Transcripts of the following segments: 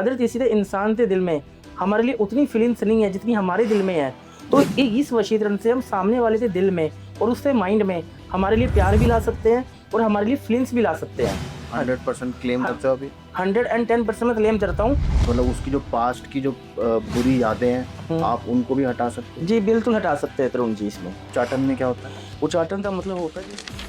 Other किसी के इंसान के दिल में हमारे लिए उतनी फीलिंग्स नहीं है जितनी हमारे दिल में है। तो इस वशीकरण से हम सामने वाले के दिल में और उसके माइंड में हमारे लिए प्यार भी ला सकते हैं और हमारे लिए फीलिंग्स भी ला सकते हैं। 100% क्लेम करते हो अभी? 110% मैं क्लेम करता हूँ। मतलब उसकी जो पास्ट की जो बुरी यादें हैं आप उनको भी हटा सकते हो? जी बिल्कुल हटा सकते हैं तरुण जी। इसमें उच्चाटन में क्या होता है? उच्चाटन का मतलब होता है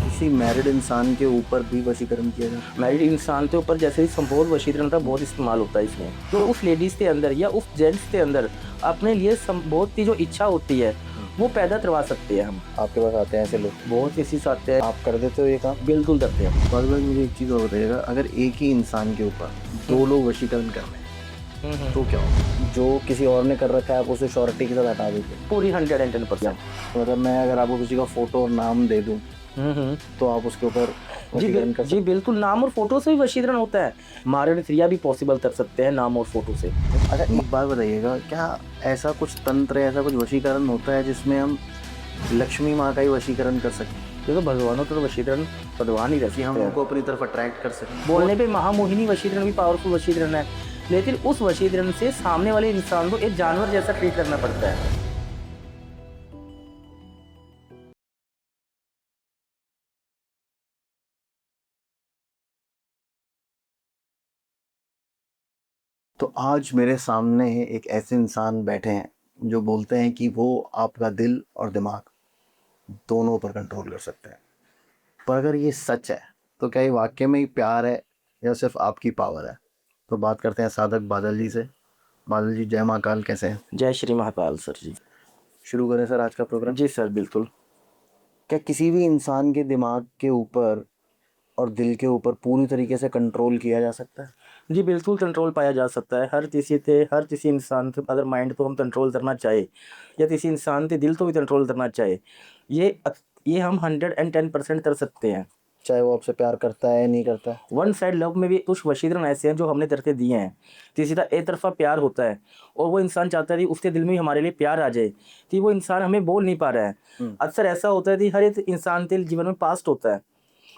किसी मैरिड इंसान के ऊपर भी वशीकरण किया जाता है? मैरिड इंसान के ऊपर जैसे ही संभोग वशीकरण का बहुत इस्तेमाल होता है इसमें। तो उस लेडीज़ के अंदर या उस जेंट्स के अंदर अपने लिए संभोग की जो इच्छा होती है वो पैदा करवा सकते हैं हम। आपके पास आते हैं ऐसे लोग? बहुत केसेस आते हैं। आप कर देते हो ये काम? बिल्कुल करते हैं। बाद में मुझे एक चीज़ और बताइएगा, अगर एक ही इंसान के ऊपर दो लोग वशीकरण कर रहे हैं तो क्या होगा? जो किसी और ने कर रखा है आप उसे श्योरिटी के साथ हटा देते हैं? पूरी 110%। तो मतलब मैं अगर आपको किसी का फोटो और नाम दे दूं तो आप उसके ऊपर वशीकरण कर सकते जी बिल्कुल, नाम और फोटो से भी वशीकरण होता है। मैरिड क्रिया भी पॉसिबल कर सकते हैं नाम और फोटो से। हैं? अच्छा एक बात बताइएगा, क्या ऐसा कुछ तंत्र है, ऐसा कुछ वशीकरण होता है जिसमें हम लक्ष्मी माँ का ही वशीकरण कर सकते हैं? ये तो भगवानों तो वशीकरण भगवान ही रहती कि है। हम उनको अपनी तरफ अट्रैक्ट कर सकें? बोलने पे महामोहिनी वशीकरण भी पावरफुल वशीकरण है, लेकिन उस वशीकरण से सामने वाले इंसान को एक जानवर जैसा ट्रीट करना पड़ता है। तो आज मेरे सामने एक ऐसे इंसान बैठे हैं जो बोलते हैं कि वो आपका दिल और दिमाग दोनों पर कंट्रोल कर सकते हैं। पर अगर ये सच है तो क्या ये वाकई में ही प्यार है या सिर्फ आपकी पावर है? तो बात करते हैं साधक बादल जी से। बादल जी जय महाकाल, कैसे हैं? जय श्री महाकाल सर जी। शुरू करें सर आज का प्रोग्राम? जी सर बिल्कुल। क्या किसी भी इंसान के दिमाग के ऊपर और दिल के ऊपर पूरी तरीके से कंट्रोल किया जा सकता है? जी बिल्कुल कंट्रोल पाया जा सकता है। हर किसी इंसान के अगर माइंड को हम कंट्रोल करना चाहे या किसी इंसान के दिल को भी कंट्रोल करना चाहे, ये हम 110% कर सकते हैं। चाहे वो आपसे प्यार करता है या नहीं करता है। वन साइड लव में भी कुछ वशीकरण ऐसे हैं जो हमने करके दिए हैं। किसी का एक तरफा प्यार होता है और वो इंसान चाहता है कि उसके दिल में भी हमारे लिए प्यार आ जाए, कि वो इंसान हमें बोल नहीं पा रहा है। अक्सर ऐसा होता है कि हर एक इंसान के जीवन में पास्ट होता है,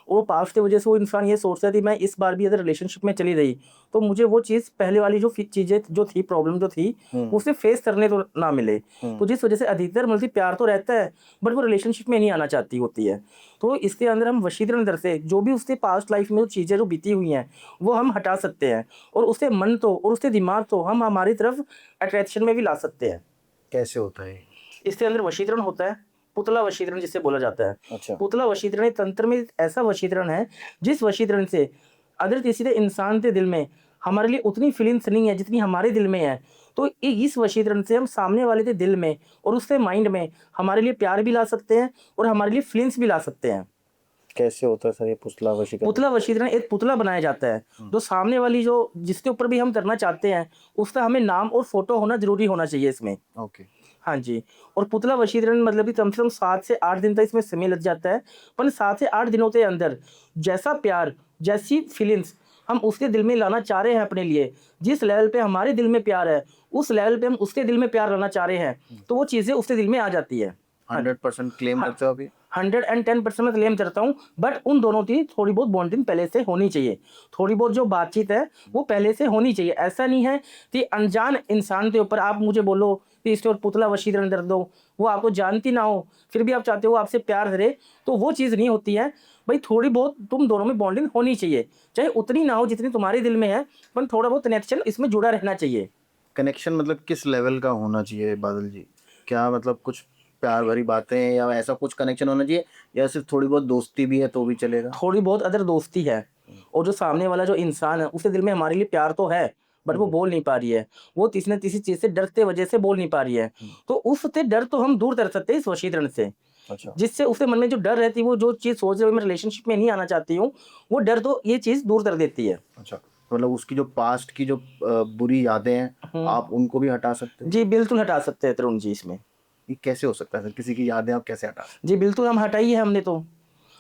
वो पास्ट की वजह से वो इंसान ये सोचता है कि मैं इस बार भी अगर रिलेशनशिप में चली रही तो मुझे वो चीज़ पहले वाली जो चीज़ें जो थी, प्रॉब्लम जो थी, उसे फेस करने तो ना मिले। तो जिस वजह से अधिकतर मतलब प्यार तो रहता है बट वो रिलेशनशिप में नहीं आना चाहती होती है। तो इसके अंदर हम वशीकरण करते जो भी उसके पास्ट लाइफ में जो चीज़ें जो बीती हुई हैं वो हम हटा सकते हैं और उसके मन तो और उसके दिमाग तो हम हमारी तरफ अट्रैक्शन में भी ला सकते हैं। कैसे होता है? इसके अंदर वशीकरण होता है, पुतला वशीकरण जिसे बोला जाता है। अच्छा। पुतला वशीकरण तंत्र में ऐसा वशीकरण है जिस वशीकरण से अगर किसी के इंसान के दिल में हमारे लिए उतनी फीलिंग्स नहीं है जितनी हमारे दिल में है। तो इस वशीकरण से हम सामने वाले के दिल में और उसके माइंड में हमारे लिए प्यार भी ला सकते हैं और हमारे लिए फीलिंग्स भी ला सकते हैं। कैसे होता है सर ये पुतला वशीकरण? पुतला वशीकरण एक पुतला बनाया जाता है जो सामने वाली जो जिसके ऊपर भी हम करना चाहते हैं उसका हमें नाम और फोटो होना जरूरी होना चाहिए इसमें। ओके। हाँ जी। और पुतला वशीकरण मतलब कि कम से कम 7 से 8 दिन तक इसमें समय लग जाता है, पर 7 से 8 दिनों के अंदर जैसा प्यार, जैसी फीलिंग्स हम उसके दिल में लाना चाह रहे हैं अपने लिए, जिस लेवल पे हमारे दिल में प्यार है उस लेवल पे हम उसके दिल में प्यार लाना चाह रहे हैं, तो वो चीज़ें उसके दिल में आ जाती है। 100% क्लेम करते हो अभी? 110% मैं क्लेम करता हूँ, बट उन दोनों की थोड़ी बहुत बॉन्डिंग पहले से होनी चाहिए। थोड़ी बहुत जो बातचीत है वो पहले से होनी चाहिए। ऐसा नहीं है कि अनजान इंसान के ऊपर आप मुझे बोलो कि इसके और पुतला वशीकरण कर दो, वो आपको जानती ना हो फिर भी आप चाहते हो आपसे प्यार करे, तो वो चीज़ नहीं होती है। भाई थोड़ी बहुत तुम दोनों में बॉन्डिंग होनी चाहिए, चाहे उतनी ना हो जितनी तुम्हारे दिल में है, पर थोड़ा बहुत कनेक्शन इसमें जुड़ा रहना चाहिए। कनेक्शन मतलब किस लेवल का होना चाहिए बादल जी? क्या मतलब कुछ प्यार भरी बातें या ऐसा कुछ कनेक्शन होना चाहिए या सिर्फ थोड़ी बहुत दोस्ती भी है तो भी चलेगा? थोड़ी बहुत अदर दोस्ती है और जो सामने वाला जो इंसान है उसके दिल में हमारे लिए प्यार तो है बट वो बोल नहीं पा रही है, वो किसी न किसी चीज़ से डरते वजह से बोल नहीं पा रही है। तो उससे डर तो हम दूर कर सकते हैं इस वशीकरण से। अच्छा। जिससे उसके मन में जो डर रहती है, वो जो चीज़ सोच रही है मैं रिलेशनशिप में नहीं आना चाहती हूँ, वो डर तो ये चीज़ दूर कर देती है। अच्छा, मतलब उसकी जो पास्ट की जो बुरी यादें हैं आप उनको भी हटा सकते हैं? जी बिल्कुल हटा सकते हैं तरुण जी इसमें। ये कैसे हो सकता है सर? किसी की यादें आप कैसे हटा सकते जी बिल्कुल हम हटाई है हमने तो।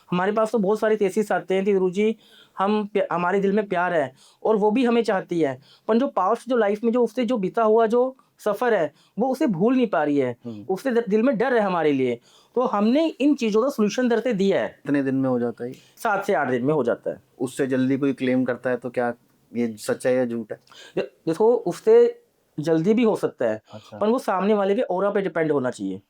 हमारे पास तो बहुत सारे केसेस आते हैं कि गुरुजी हमारे दिल में प्यार है और वो भी हमें चाहती है, पर जो पास्ट जो लाइफ में जो उससे जो बीता हुआ जो सफर है वो उसे भूल नहीं पा रही है, उसके दिल में डर है हमारे लिए। तो हमने इन चीजों का सोल्यूशन दरते दिया है। कितने दिन में हो जाता है ये? 7 से 8 दिन में हो जाता है। उससे जल्दी कोई क्लेम करता है तो क्या ये सच है या झूठ है? देखो उससे जल्दी भी हो सकता है, अच्छा। पर वो सामने वाले के ऑरा पे डिपेंड होना चाहिए।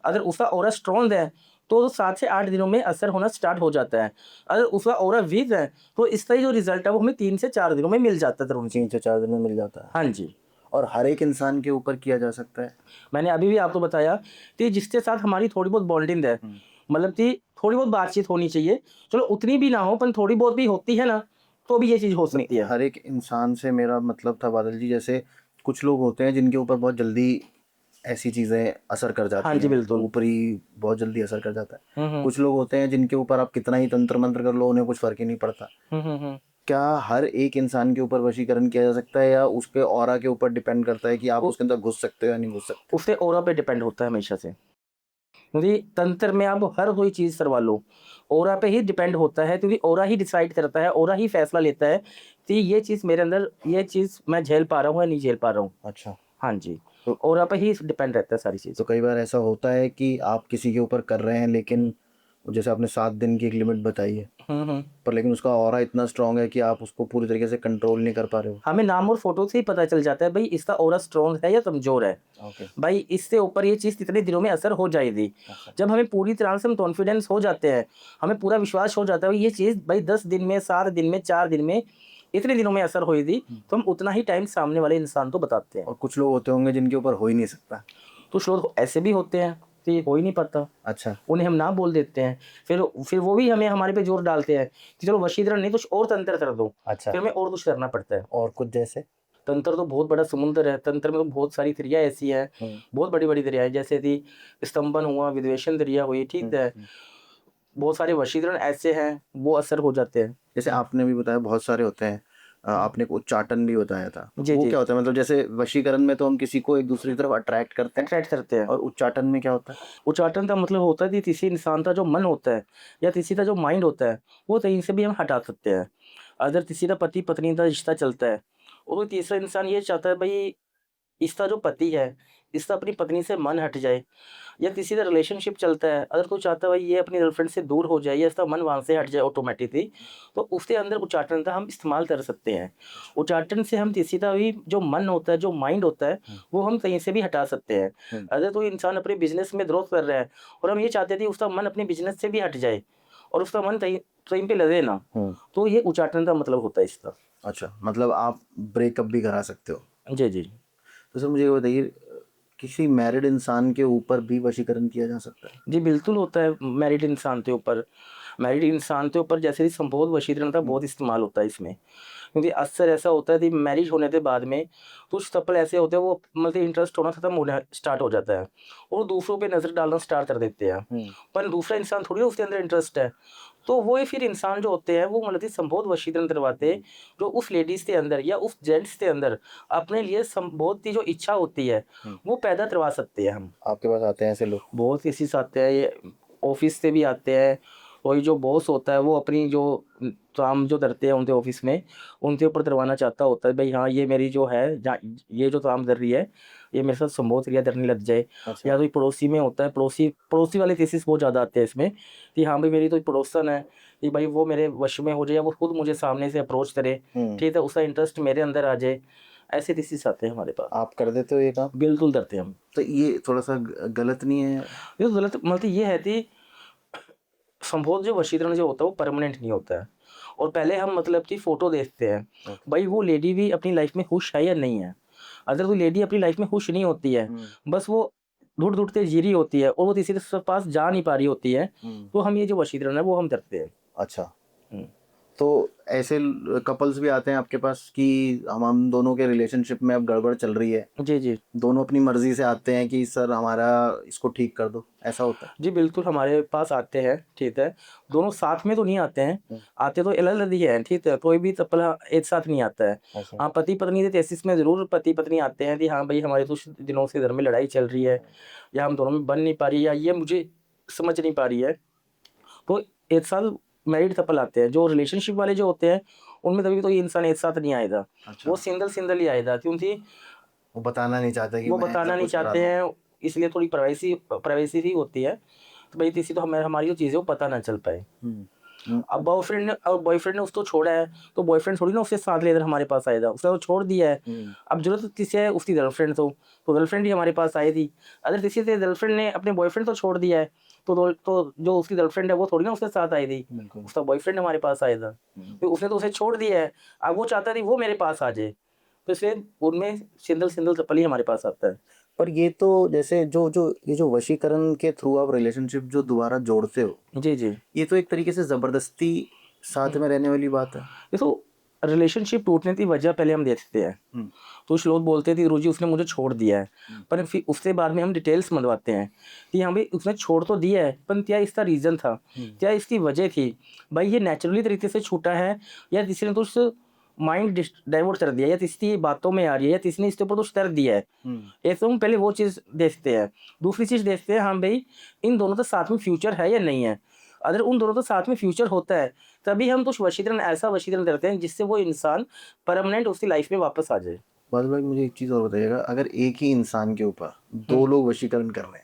अगर उसका ऑरा स्ट्रॉन्ग है तो 7 से 8 दिनों में असर होना स्टार्ट हो जाता है। अगर उसका ऑरा वीक है तो इसका जो रिजल्ट है वो हमें 3 से 4 दिनों में मिल जाता है तुरंत। 3 से 4 दिन में मिल जाता है। हाँ जी। और हर एक इंसान के ऊपर किया जा सकता है? मैंने अभी भी आपको बताया कि जिसके साथ हमारी थोड़ी बहुत बॉन्डिंग है, मतलब कि थोड़ी बहुत बातचीत होनी चाहिए, चलो उतनी भी ना हो पर थोड़ी बहुत भी होती है ना, तो भी ये चीज़ हो सकती है। हर एक इंसान से मेरा मतलब था बादल जी, जैसे कुछ लोग होते हैं जिनके ऊपर बहुत जल्दी ऐसी चीज़ें असर कर जाती हाँ हैं, जी, बिल्कुल। ऊपरी बहुत जल्दी असर कर जाता है। कुछ लोग होते हैं जिनके ऊपर आप कितना ही तंत्र मंत्र कर लो उन्हें कुछ फर्क ही नहीं पड़ता। क्या हर एक इंसान के ऊपर वशीकरण किया जा सकता है या उसके ऑरा के ऊपर डिपेंड करता है कि आप उसके अंदर घुस सकते हो या नहीं घुस सकते? उससे ऑरा पे डिपेंड होता है हमेशा से, क्योंकि तंत्र में आप हर कोई चीज़ करवा लो, ऑरा पे ही डिपेंड होता है, क्योंकि ऑरा ही डिसाइड करता है, ऑरा ही फैसला लेता है कि ये चीज़ मेरे अंदर, ये चीज़ मैं झेल पा रहा हूँ या नहीं झेल पा रहा हूँ। अच्छा। हाँ जी, तो ऑरा पे ही डिपेंड रहता है सारी चीज़। तो कई बार ऐसा होता है कि आप किसी के ऊपर कर रहे हैं लेकिन जैसे आपने 7 दिन की एक लिमिट बताई है, पर लेकिन उसका ऑरा इतना स्ट्रांग है कि आप उसको पूरी तरीके से कंट्रोल नहीं कर पा रहे हो। हमें नाम और फोटो से ही पता चल जाता है भाई इसका ऑरा स्ट्रॉन्ग है या कमजोर है। ओके। भाई इससे ऊपर ये चीज़ कितने दिनों में असर हो जाएगी। जब हमें पूरी तरह से हम कॉन्फिडेंस हो जाते हैं, हमें पूरा विश्वास हो जाता है ये चीज़ भाई 10 दिन में, 7 दिन में, 4 दिन में, इतने दिनों में असर होगी, तो हम उतना ही टाइम सामने वाले इंसान को बताते हैं। और कुछ लोग होते होंगे जिनके ऊपर हो ही नहीं सकता। कुछ लोग ऐसे भी होते हैं कि हो ही नहीं पाता, अच्छा। उन्हें हम ना बोल देते हैं, फिर वो भी हमें हमारे पे जोर डालते हैं कि चलो वशीकरण नहीं कुछ और तंत्र कर दो। अच्छा। फिर हमें और कुछ करना पड़ता है। और कुछ जैसे? तंत्र तो बहुत बड़ा समुद्र है, तंत्र में तो बहुत सारी क्रिया ऐसी हैं, बहुत बड़ी बड़ी क्रियाएं, जैसे कि स्तंभन हुआ, विद्वेषण क्रिया हुई, ठीक है, बहुत सारे वशीकरण ऐसे हैं वो असर हो जाते हैं। जैसे आपने भी बताया बहुत सारे होते हैं, आपने एक उच्चाटन भी बताया था, जी वो जी, क्या होता है? मतलब जैसे वशीकरण में तो हम किसी को एक दूसरी तरफ अट्रैक्ट करते हैं, अट्रैक्ट करते हैं। और उच्चाटन में क्या होता है? उच्चाटन का मतलब होता है कि किसी इंसान का जो मन होता है या किसी का जो माइंड होता है वो कहीं से भी हम हटा सकते हैं। अगर किसी का पति पत्नी का रिश्ता चलता है और कोई तीसरा इंसान ये चाहता है भाई इसका जो पति है इसका अपनी पत्नी से मन हट जाए, या किसी का रिलेशनशिप चलता है, अगर कोई चाहता है भाई ये अपनी गर्लफ्रेंड से दूर हो जाए या इसका मन वहाँ से हट जाए ऑटोमेटिकली, तो उसके अंदर उच्चाटन का हम इस्तेमाल कर सकते हैं। उच्चाटन से हम किसी का भी जो मन होता है, जो माइंड होता है, वो हम कहीं से भी हटा सकते हैं। अगर कोई इंसान अपने बिजनेस में ग्रोथ कर रहा है और हम ये चाहते थे उसका मन अपने बिजनेस से भी हट जाए और उसका मन कहीं पे लगे ना, तो ये उच्चाटन का मतलब होता है इसका। अच्छा, मतलब आप ब्रेकअप भी करा सकते हो? जी जी तो सर मुझे ये बताइए, किसी मैरिड इंसान के ऊपर भी वशीकरण किया जा सकता है? जी, बिल्कुल होता है मैरिड इंसान के ऊपर। मैरिड इंसान के ऊपर जैसे ही संभोग वशीकरण का बहुत इस्तेमाल होता है इसमें, क्योंकि अक्सर ऐसा होता है कि मैरिज होने के बाद में कुछ कपल ऐसे होते हैं वो मतलब इंटरेस्ट होना खत्म होना स्टार्ट हो जाता है और दूसरों पे नज़र डालना स्टार्ट कर देते हैं। पर दूसरा इंसान थोड़ी उसके अंदर इंटरेस्ट है, तो वो फिर इंसान जो होते हैं वो मतलब कि संभोग वशीकरण करवाते हैं, जो उस लेडीज़ के अंदर या उस जेंट्स के अंदर अपने लिए संभोग की जो इच्छा होती है वो पैदा करवा सकते हैं हम। आपके पास आते हैं ऐसे लोग? बहुत केसेस आते हैं, ये ऑफिस से भी आते हैं। वही जो बॉस होता है वो अपनी जो काम जो करते हैं उनके ऑफिस में उनके ऊपर करवाना चाहता होता है भाई हाँ ये मेरी जो है ये जो काम कर रही है ये मेरे साथ संभोग क्रिया करने लग जाए। अच्छा। या तो पड़ोसी में होता है, पड़ोसी पड़ोसी वाले केसेस बहुत ज़्यादा आते हैं इसमें कि हाँ भाई मेरी तो पड़ोसन है कि भाई वो मेरे वश में हो जाए या वो खुद मुझे सामने से अप्रोच करे, ठीक है, उसका इंटरेस्ट मेरे अंदर आ जाए, ऐसे केसेस आते हैं हमारे पास। आप कर देते हो ये काम? बिल्कुल करते हैं हम। तो ये थोड़ा सा गलत नहीं है? ये तो गलत मतलब ये है कि संभोग जो वशीकरण जो होता है वो परमानेंट नहीं होता है, और पहले हम मतलब कि फ़ोटो देखते हैं भाई वो लेडी भी अपनी लाइफ में खुश है या नहीं है। अगर कोई लेडी अपनी लाइफ में खुश नहीं होती है, बस वो ढूंढ ढूंढते जी रही होती है और वो किसी के पास जा नहीं पा रही होती है, तो हम ये जो वशीकरण है वो हम करते हैं। अच्छा। तो ऐसे कपल्स भी आते हैं आपके पास कि हम दोनों के रिलेशनशिप में अब गड़बड़ चल रही है, जी जी दोनों अपनी मर्जी से आते हैं कि सर हमारा इसको ठीक कर दो, ऐसा होता है? जी, बिल्कुल हमारे पास आते हैं, ठीक है, दोनों साथ में तो नहीं आते हैं, आते तो अलग अलग ही हैं, ठीक है, कोई भी कपल एक साथ नहीं आता है। हाँ पति पत्नी के केसेस में ज़रूर पति पत्नी आते हैं कि हाँ भाई हमारे कुछ दिनों से घर में लड़ाई चल रही है या हम दोनों में बन नहीं पा रही है या ये मुझे समझ नहीं पा रही है, तो एक साथ मैरिड कपल आते हैं। जो रिलेशनशिप वाले जो होते हैं उनमें तभी तो ये इंसान एक साथ नहीं आएगा। अच्छा। वो सिंगल सिंगल ही आएगा, क्योंकि वो बताना नहीं चाहते कि वो मैं बताना ऐसा नहीं कुछ करा चाहते था। हैं, इसलिए थोड़ी प्राइवेसी ही होती है। तो भाई किसी तो हमें हमारी जो चीज़ें वो पता ना चल पाए। अब बॉयफ्रेंड ने उसको छोड़ा है, तो बॉयफ्रेंड थोड़ी ना उसके साथ लेकर हमारे पास आएगा, उसने वो छोड़ दिया है। अब जरूरत किसी है, उसकी गर्लफ्रेंड तो गर्लफ्रेंड ही हमारे पास आई थी। अगर किसी से गर्लफ्रेंड ने अपने बॉयफ्रेंड को छोड़ दिया है, तो जो उसकी गर्लफ्रेंड है वो थोड़ी ना उसके साथ आई थी, बिल्कुल। उसका बॉयफ्रेंड हमारे पास आया था। तो उसने तो उसे छोड़ दिया है, अब वो चाहता थी वो मेरे पास आ जाए, तो इसलिए उनमें सिंदल सिंदल चप्पल ही हमारे पास आता है। पर ये तो जैसे जो जो ये जो वशीकरण के थ्रू आप रिलेशनशिप जो दोबारा जोड़ते हो, जी जी। ये तो एक तरीके से जबरदस्ती साथ में रहने वाली बात है। देखो, रिलेशनशिप टूटने की वजह पहले हम देखते हैं। तो कुछ लोग बोलते थे रोजी उसने मुझे छोड़ दिया है, पर फिर उसके बाद में हम डिटेल्स मंगवाते हैं कि हाँ भाई उसने छोड़ तो दिया है, पर क्या इसका रीज़न था, क्या इसकी वजह थी, भाई ये नेचुरली तरीके से छूटा है या किसी ने तो उस माइंड डाइवर्ट कर दिया, या किसी बातों में आ रही है, या किसी ने इसके ऊपर कुछ कर दिया है। ये तो हम पहले वो चीज़ देखते हैं। दूसरी चीज़ देखते हैं, हाँ भाई इन दोनों का साथ में फ्यूचर है या नहीं है। अगर उन दोनों का साथ में फ्यूचर होता है, तभी हम कुछ वशीकरण, ऐसा वशीकरण करते हैं जिससे वो इंसान परमानेंट उसकी लाइफ में वापस आ जाए। बादल भाई मुझे एक चीज और बताइएगा, अगर एक ही इंसान के ऊपर दो लोग वशीकरण कर रहे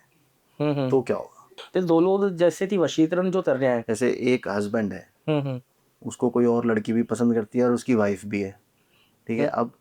हैं तो क्या होगा? तो दो लोग जैसे कि वशीकरण जो कर रहे हैं। जैसे एक हस्बैंड है, उसको कोई और लड़की भी पसंद करती है और उसकी वाइफ भी है, ठीक है। अब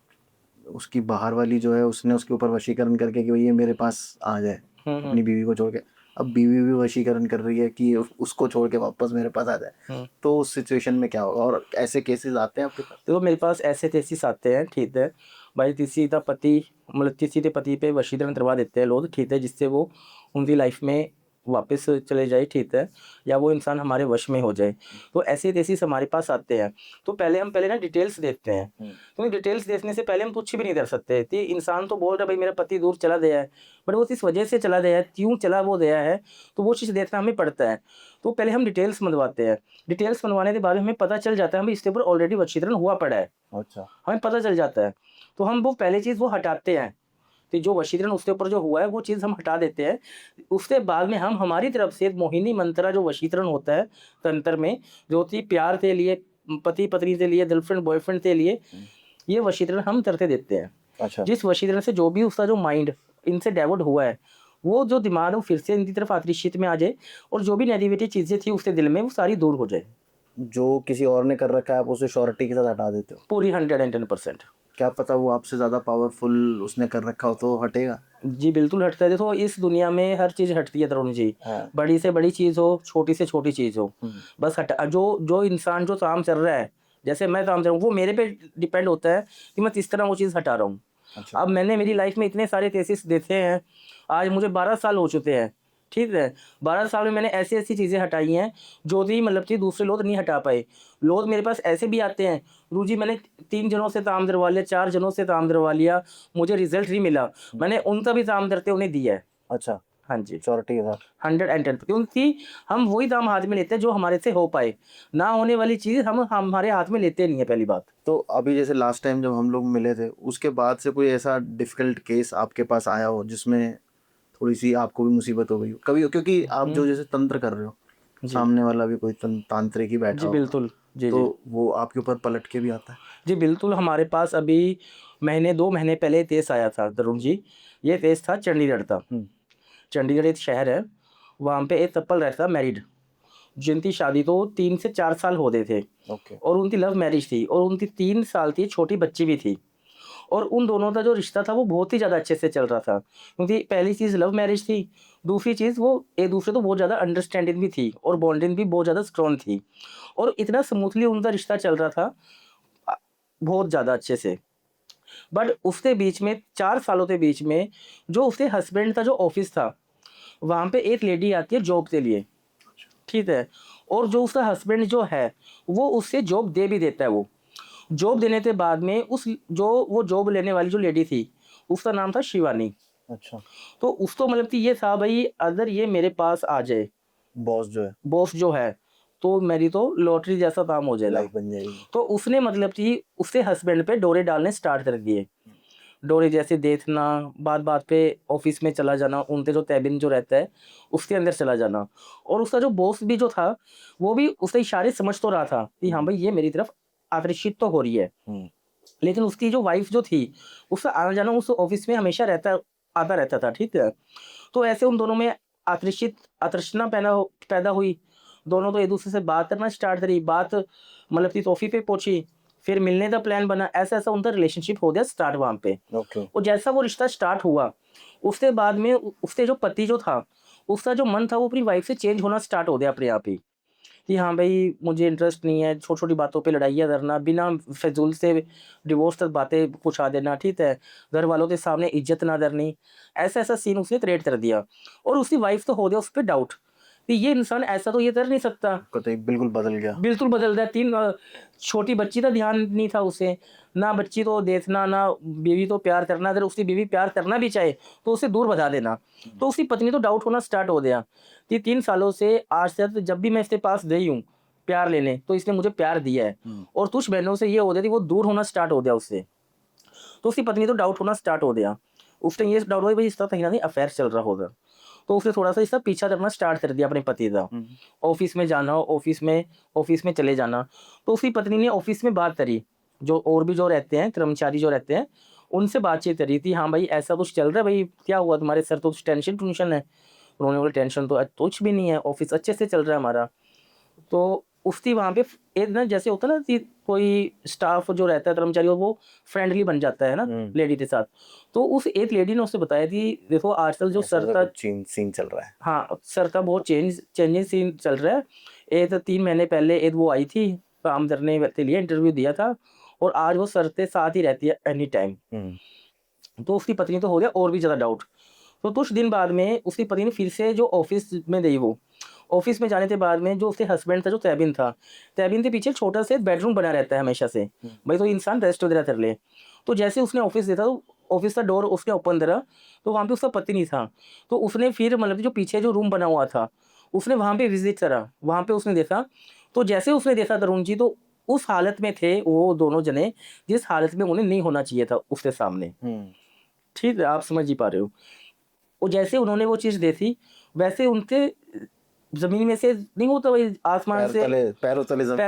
उसकी बाहर वाली जो है उसने उसके ऊपर वशीकरण करके कि ये मेरे पास आ जाए अपनी बीवी को छोड़ के। अब बीवी भी वशीकरण कर रही है कि उसको छोड़ के वापस मेरे पास आ जाए, तो उस सिचुएशन में क्या होगा? और ऐसे केसेस आते हैं आपके पास? देखो मेरे पास ऐसे केसेस आते हैं, ठीक है भाई, किसी का पति मतलब किसी के पति पे वशीकरण करवा देते हैं लोग, ठीक है, जिससे वो उनकी लाइफ में वापस चले जाए, ठीक है, या वो इंसान हमारे वश में हो जाए। तो ऐसे केसेस हमारे पास आते हैं। तो पहले ना डिटेल्स देखते हैं, क्योंकि डिटेल्स देखने से पहले हम कुछ भी नहीं कर सकते। तो इंसान तो बोल रहा है भाई मेरा पति दूर चला गया है, बट वो किस वजह से चला गया है, क्यों चला वो गया है, तो वो चीज़ देखना हमें पड़ता है। तो पहले हम डिटेल्स मंगवाते हैं। डिटेल्स मंगवाने के बाद हमें पता चल जाता है हमें इसके ऊपर ऑलरेडी वशीकरण हुआ पड़ा है, अच्छा। हमें पता चल जाता है। तो हम वो पहली चीज़ वो हटाते हैं, तो जो वशीकरण उसके ऊपर जो हुआ है वो चीज़ हम हटा देते हैं। उसके बाद में हम हमारी तरफ से मोहिनी मंत्रा जो वशीकरण होता है तंत्र में, जो कि प्यार के लिए, पति पत्नी के लिए, गर्लफ्रेंड बॉयफ्रेंड के लिए, ये वशीकरण हम करके देते हैं। अच्छा। जिस वशीकरण से जो भी उसका जो माइंड इनसे डाइवर्ट हुआ है, वो जो दिमाग है वो फिर से इनकी तरफ आकर्षित में आ जाए, और जो भी नेगेटिविटी चीज़ें थी उसके दिल में वो सारी दूर हो जाए। जो किसी और ने कर रखा है आप उसे श्योरिटी के साथ हटा देते हो? पूरी 110%। क्या पता वो आपसे ज़्यादा पावरफुल उसने कर रखा हो तो हटेगा? जी बिल्कुल हटता है। देखो इस दुनिया में हर चीज़ हटती है तरुण जी, हाँ। बड़ी से बड़ी चीज़ हो, छोटी से छोटी चीज़ हो, बस हटा जो जो इंसान जो काम कर रहा है, जैसे मैं काम कर रहा हूँ, वो मेरे पे डिपेंड होता है कि मैं किस तरह वो चीज़ हटा रहा हूँ। अच्छा। अब मैंने मेरी लाइफ में इतने सारे केसेस देखे हैं, आज मुझे 12 साल हो चुके हैं, ठीक है। 12 साल में मैंने ऐसी-ऐसी चीज़ें हटाई हैं, जो भी मतलब कि दूसरे लोग नहीं हटा पाए। लोग मेरे पास ऐसे भी आते हैं, "गुरुजी मैंने 3 जनों से काम करवा लिया, 4 जनों से काम करवा लिया, मुझे रिज़ल्ट नहीं मिला।" मैंने उनका भी काम करके उन्हें दिया है। अच्छा। हाँ जी, श्योरिटी के साथ। 110, क्योंकि हम वही दाम हाथ में लेते हैं जो हमारे से हो पाए। ना होने वाली चीज़ हम हमारे हाथ में लेते नहीं है, पहली बात। तो अभी जैसे लास्ट टाइम जब हम लोग मिले थे उसके बाद से कोई ऐसा डिफिकल्ट केस आपके पास आया हो जिसमें थोड़ी सी आपको भी मुसीबत हो गई हो कभी? क्योंकि आप जो जैसे तंत्र कर रहे हो, जी। सामने वाला भी कोई तांत्रिक ही बैठा जी होगा, बिल्कुल। जी, तो जी। वो आपके ऊपर पलट के भी आता है? जी बिल्कुल, हमारे पास अभी 2 महीने पहले केस आया था तरुण जी। ये केस था चंडीगढ़ का। चंडीगढ़ एक शहर है, वहाँ पे एक कपल रहता था मैरिड, जिनकी शादी तो 3 से 4 साल हो गए थे, ओके। और उनकी लव मैरिज थी, और उनकी 3 साल की छोटी बच्ची भी थी। और उन दोनों का जो रिश्ता था वो बहुत ही ज़्यादा अच्छे से चल रहा था, क्योंकि पहली चीज़ लव मैरिज थी, दूसरी चीज़ वो एक-दूसरे को बहुत ज़्यादा अंडरस्टैंडिंग भी थी, और बॉन्डिंग भी बहुत ज़्यादा स्ट्रॉन्ग थी, और इतना स्मूथली उनका रिश्ता चल रहा था, अ, बहुत ज़्यादा अच्छे से। बट उसके बीच में 4 सालों के बीच में जो उसके हस्बैंड का जो ऑफ़िस था, वहाँ पे एक लेडी आती है जॉब के लिए, ठीक है? और जो उसका हस्बैंड जो है, वो उससे जॉब दे भी देता है वो। जॉब देने के बाद में वो जॉब लेने वाली जो लेडी थी, उसका नाम था शिवानी। अच्छा। तो उसको मतलब कि ये था भई अगर ये मेरे पास आ जाए, बॉस जो है, बॉस जो है, तो मेरी तो लॉटरी जैसा काम हो जाएगा। लाइफ बन जाएगी। तो उसने मतलब कि उसके हस्बैंड पे डोरे डालने स्टार्ट कर दिए। डोरे जैसे देखना, बात-बात पे ऑफ़िस में चला जाना, उनके जो केबिन जो रहता है, उसके अंदर चला जाना। और उसका जो बॉस भी जो था, वो भी उसके इशारे समझ तो रहा था कि हाँ भाई ये मेरी तरफ आकर्षित तो हो रही है। लेकिन उसकी जो वाइफ जो थी, उसका आना जाना उस ऑफिस में हमेशा आता रहता था, ठीक है। तो ऐसे उन दोनों में आतृष्णा पैदा हुई। दोनों तो एक दूसरे से बात करना स्टार्ट करी, बात मतलब कि तोहफी पे पहुंची, फिर मिलने का प्लान बना, ऐसा ऐसा उनका रिलेशनशिप हो गया स्टार्ट वहां पे। ओके। और जैसा वो रिश्ता स्टार्ट हुआ, उसके बाद में उसके जो पति जो था, उसका जो मन था वो अपनी वाइफ से चेंज होना स्टार्ट हो गया अपने आप ही, कि हाँ भाई मुझे इंटरेस्ट नहीं है, छोटी छोटी बातों पे लड़ाइयाँ करना, बिना फिजूल से डिवोर्स तक बातें पहुँचा देना, ठीक है, घर वालों के सामने इज्जत ना करनी, ऐसा ऐसा सीन उसने क्रिएट कर दिया। और उसकी वाइफ तो हो गया उस पर डाउट कि ये इंसान ऐसा तो ये कर नहीं सकता, कतई बिल्कुल बदल गया। बिल्कुल बदल दिया। छोटी बच्ची का ध्यान नहीं था उसे, ना बच्ची तो देखना, ना बीवी तो प्यार करना, अगर उसकी बीवी प्यार करना भी चाहे तो उसे दूर भगा देना। तो उसकी पत्नी तो डाउट होना स्टार्ट हो गया कि 3 सालों से आज तक जब भी मैं इसके पास गई हूँ प्यार लेने, तो इसने मुझे प्यार दिया है, और कुछ बहनों से ये हो गया कि वो दूर होना स्टार्ट हो गया उससे। तो उसकी पत्नी तो डाउट होना स्टार्ट हो गया। उसने ये डाउट हुआ भाई इसका कहीं ना कहीं अफेयर चल रहा होगा। तो उसने थोड़ा सा इसका पीछा करना स्टार्ट कर दिया अपने पति का। ऑफिस में जाना, ऑफिस में चले जाना। तो उसकी पत्नी ने ऑफिस में बात करी, जो और भी जो रहते हैं कर्मचारी जो रहते हैं, उनसे बातचीत करी थी, हाँ भाई ऐसा कुछ चल रहा है, भाई क्या हुआ तुम्हारे सर, तो कुछ टेंशन है। उन्होंने बोला टेंशन तो कुछ भी नहीं है, ऑफिस अच्छे से चल रहा है हमारा। तो उसकी वहाँ पे एक ना जैसे होता है ना कि कोई स्टाफ जो रहता है कर्मचारी, और वो फ्रेंडली बन जाता है ना लेडी के साथ। तो उस एक लेडी ने उससे बताया कि देखो आजकल जो सर का सीन चल रहा है। हाँ, सर का बहुत चेंजिंग सीन चल रहा है। एक 3 महीने पहले एक वो आई थी काम करने के लिए, इंटरव्यू दिया था, और आज वो सर के साथ ही रहती है एनी टाइम। तो उसकी पत्नी तो हो गया और भी ज़्यादा डाउट। तो कुछ दिन बाद में उसकी पत्नी ने फिर से जो ऑफिस में गई, वो ऑफिस में जाने के बाद में जो उसके हस्बैंड था जो तैबिन था, तैबिन के पीछे छोटा सा बेडरूम बना रहता है हमेशा से, भाई तो इंसान रेस्ट वगैरह कर ले। तो जैसे उसने ऑफिस देखा, तो ऑफिस का डोर उसने ओपन करा, तो वहाँ पे उसका पति नहीं था। तो उसने फिर मतलब जो पीछे जो रूम बना हुआ था, उसने वहाँ पे विजिट करा, वहाँ पे उसने देखा। तो जैसे उसने देखा तरुण जी, तो उस हालत में थे वो दोनों जने जिस हालत में उन्हें नहीं होना चाहिए था उसके सामने। ठीक है, आप समझ ही पा रहे हो। और जैसे उन्होंने वो चीज़ देखी, वैसे उनके जमीन में से नहीं होता भाई, आसमान से पैरों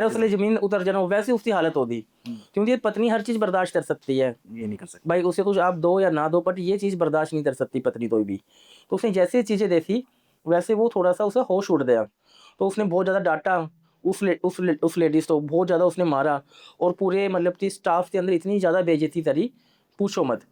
तले जमीन उतर जाना, वैसे उसकी हालत होगी। क्योंकि पत्नी हर चीज़ बर्दाश्त कर सकती है, ये नहीं कर सकते भाई उसे कुछ आप दो या ना दो, बट ये चीज़ बर्दाश्त नहीं कर सकती पत्नी कोई भी। तो उसने जैसे चीज़ें देखी, वैसे वो थोड़ा सा उसे होश उड़ गया। तो उसने बहुत ज़्यादा डांटा उस लेडीज़ को, बहुत ज़्यादा उसने मारा, और पूरे मतलब कि स्टाफ के अंदर इतनी ज़्यादा बेइज्जती करी, पूछो मत।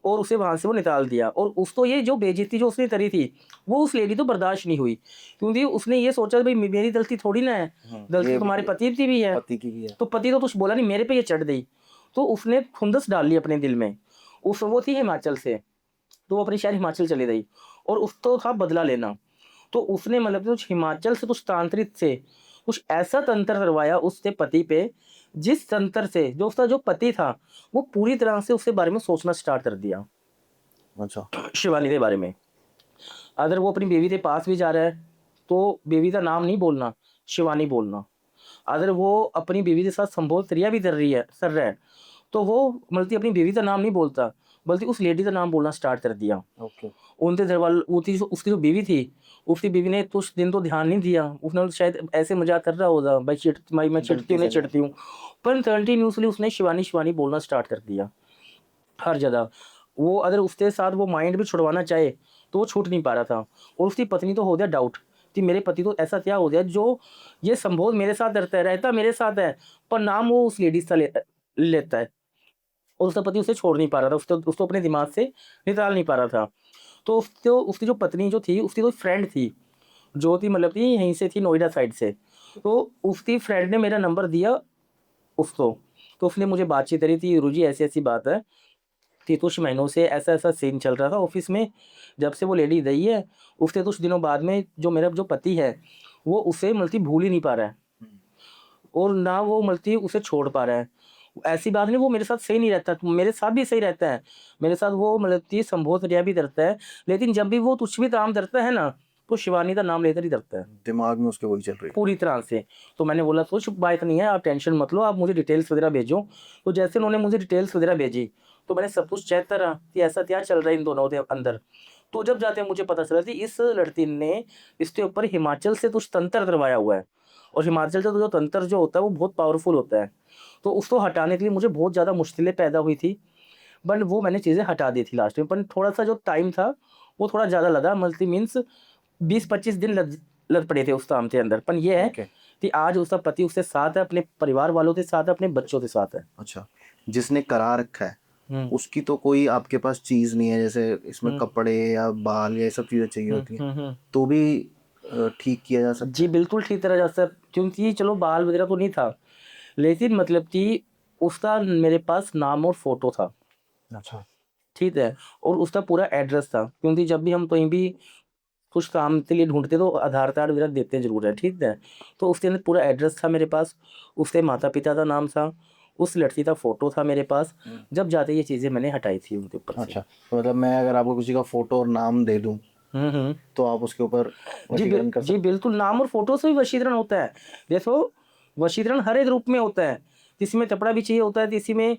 और उसे वहाँ से वो निकाल दिया। और उसको ये जो बेइज्जती जो उसने करी थी, वो उस लेडी तो बर्दाश्त नहीं हुई, क्योंकि उसने ये सोचा भाई मेरी गलती थोड़ी ना है, गलती तो तुम्हारे पति की भी है। पति की भी है। तो पति तो कुछ बोला नहीं, मेरे पे ये चढ़ गई। तो उसने खुंदस डाल ली अपने दिल में। वो थी हिमाचल से, तो वो अपनी शहर हिमाचल चली गई, और उसको था बदला लेना। तो उसने मतलब कुछ हिमाचल से कुछ तांत्रिक से कुछ ऐसा तंत्र करवाया उसके पति पे, जिस तंत्र से जो उसका जो पति था वो पूरी तरह से उसके बारे में सोचना स्टार्ट कर दिया, अच्छा। शिवानी के बारे में। अगर वो अपनी बेबी के पास भी जा रहा है तो बेबी का नाम नहीं बोलना, शिवानी बोलना। अगर वो अपनी बीवी के साथ संभोग क्रिया भी कर रहा है, तो वो बल्कि अपनी बीवी का नाम नहीं बोलता, बल्कि उस लेडी का नाम बोलना स्टार्ट कर दिया। ओके। उनके घर वाले, उसकी जो बीवी थी, उसकी बीवी ने कुछ दिन तो ध्यान नहीं दिया, उसने शायद ऐसे मजाक कर रहा होगा, भाई मैं चिढ़ती हूँ नहीं चिढ़ती हूँ, पर कंटिन्यूसली उसने शिवानी शिवानी बोलना स्टार्ट कर दिया हर जगह। वो अगर उसके साथ वो माइंड भी छुड़वाना चाहे तो वो छूट नहीं पा रहा था। और उसकी पत्नी तो हो गया डाउट कि मेरे पति तो ऐसा क्या हो गया जो ये संभोग मेरे साथ रहता मेरे साथ है, पर नाम वो उस लेडीज का लेता है, और उसका पति उसे छोड़ नहीं पा रहा था, उसको अपने दिमाग से निकाल नहीं पा रहा था। तो उसकी जो पत्नी जो थी, उसकी कोई फ्रेंड थी जो थी मतलब कि यहीं से थी, नोएडा साइड से। तो उसकी फ्रेंड ने मेरा नंबर दिया उसको। तो उसने मुझे बातचीत करी थी, रुचि ऐसी ऐसी बात है कि कुछ महीनों से ऐसा ऐसा सीन चल रहा था ऑफिस में, जब से वो लेडी गई है उसके कुछ दिनों बाद में जो मेरा जो पति है वो उसे मतलब भूल ही नहीं पा रहा है, और ना वो मतलब उसे छोड़ पा रहा है। ऐसी बात नहीं वो मेरे साथ सही नहीं रहता, मेरे साथ भी सही रहता है, मेरे साथ वो मतलब संबोध रिया भी करता है, लेकिन जब भी वो कुछ भी काम करता है ना, तो शिवानी का नाम लेकर ही करता है, दिमाग में उसके वही चल रही है पूरी तरह से। तो मैंने बोला कुछ बात नहीं है, आप टेंशन मत लो, आप मुझे डिटेल्स वगैरह भेजो। तो जैसे उन्होंने मुझे डिटेल्स वगैरह भेजी, तो मैंने सब कुछ चेक करा कि ऐसा क्या चल रहा है इन दोनों के अंदर। तो जब जाते मुझे पता चला कि इस लड़की ने इसके ऊपर हिमाचल से कुछ तंत्र करवाया हुआ है, और हिमाचल का जो तंत्र जो होता है वो बहुत पावरफुल होता है। तो उसको हटाने के लिए मुझे बहुत ज़्यादा मुश्किलें पैदा हुई थी, बट वो मैंने चीज़ें हटा दी थी लास्ट में। पर थोड़ा सा जो टाइम था वो थोड़ा ज़्यादा लगा, मल्टी मीन्स 20-25 दिन लग पड़े थे उस काम के अंदर। पर ये है ओके। कि आज उसका पति उसके साथ है, अपने परिवार वालों के साथ है, अपने बच्चों के साथ है। अच्छा, जिसने करा रखा है हम्म उसकी तो कोई आपके पास चीज नहीं है, जैसे इसमें हम्म कपड़े या बाल या ये सब चीजें चाहिए होती हैं, हम्म। तो भी ठीक किया जा सकता जी बिल्कुल ठीक तरह जा सर, क्योंकि चलो बाल वगैरह तो नहीं था, लेकिन मतलब कि उसका मेरे पास नाम और फोटो था, है। अच्छा। ठीक है, और उसका पूरा एड्रेस था, क्योंकि जब भी हम कहीं भी कुछ काम के लिए ढूंढते तो आधार कार्ड वगैरह देते जरूर है, ठीक है। तो उसके अंदर पूरा एड्रेस था मेरे पास, उसके माता पिता का नाम था, उस लड़की का फोटो था मेरे पास। जब जाते ये चीज़ें मैंने हटाई थी उनके ऊपर से। अच्छा, तो मतलब मैं अगर आपको किसी का फोटो और नाम दे दूं हम्म। तो आप उसके ऊपर वशीकरण कर जी सकते बिल्कुल, नाम और फोटो से भी वशीकरण होता है। देखो, वशीकरण हर एक रूप में होता है, किसी में कपड़ा भी चाहिए होता है, किसी में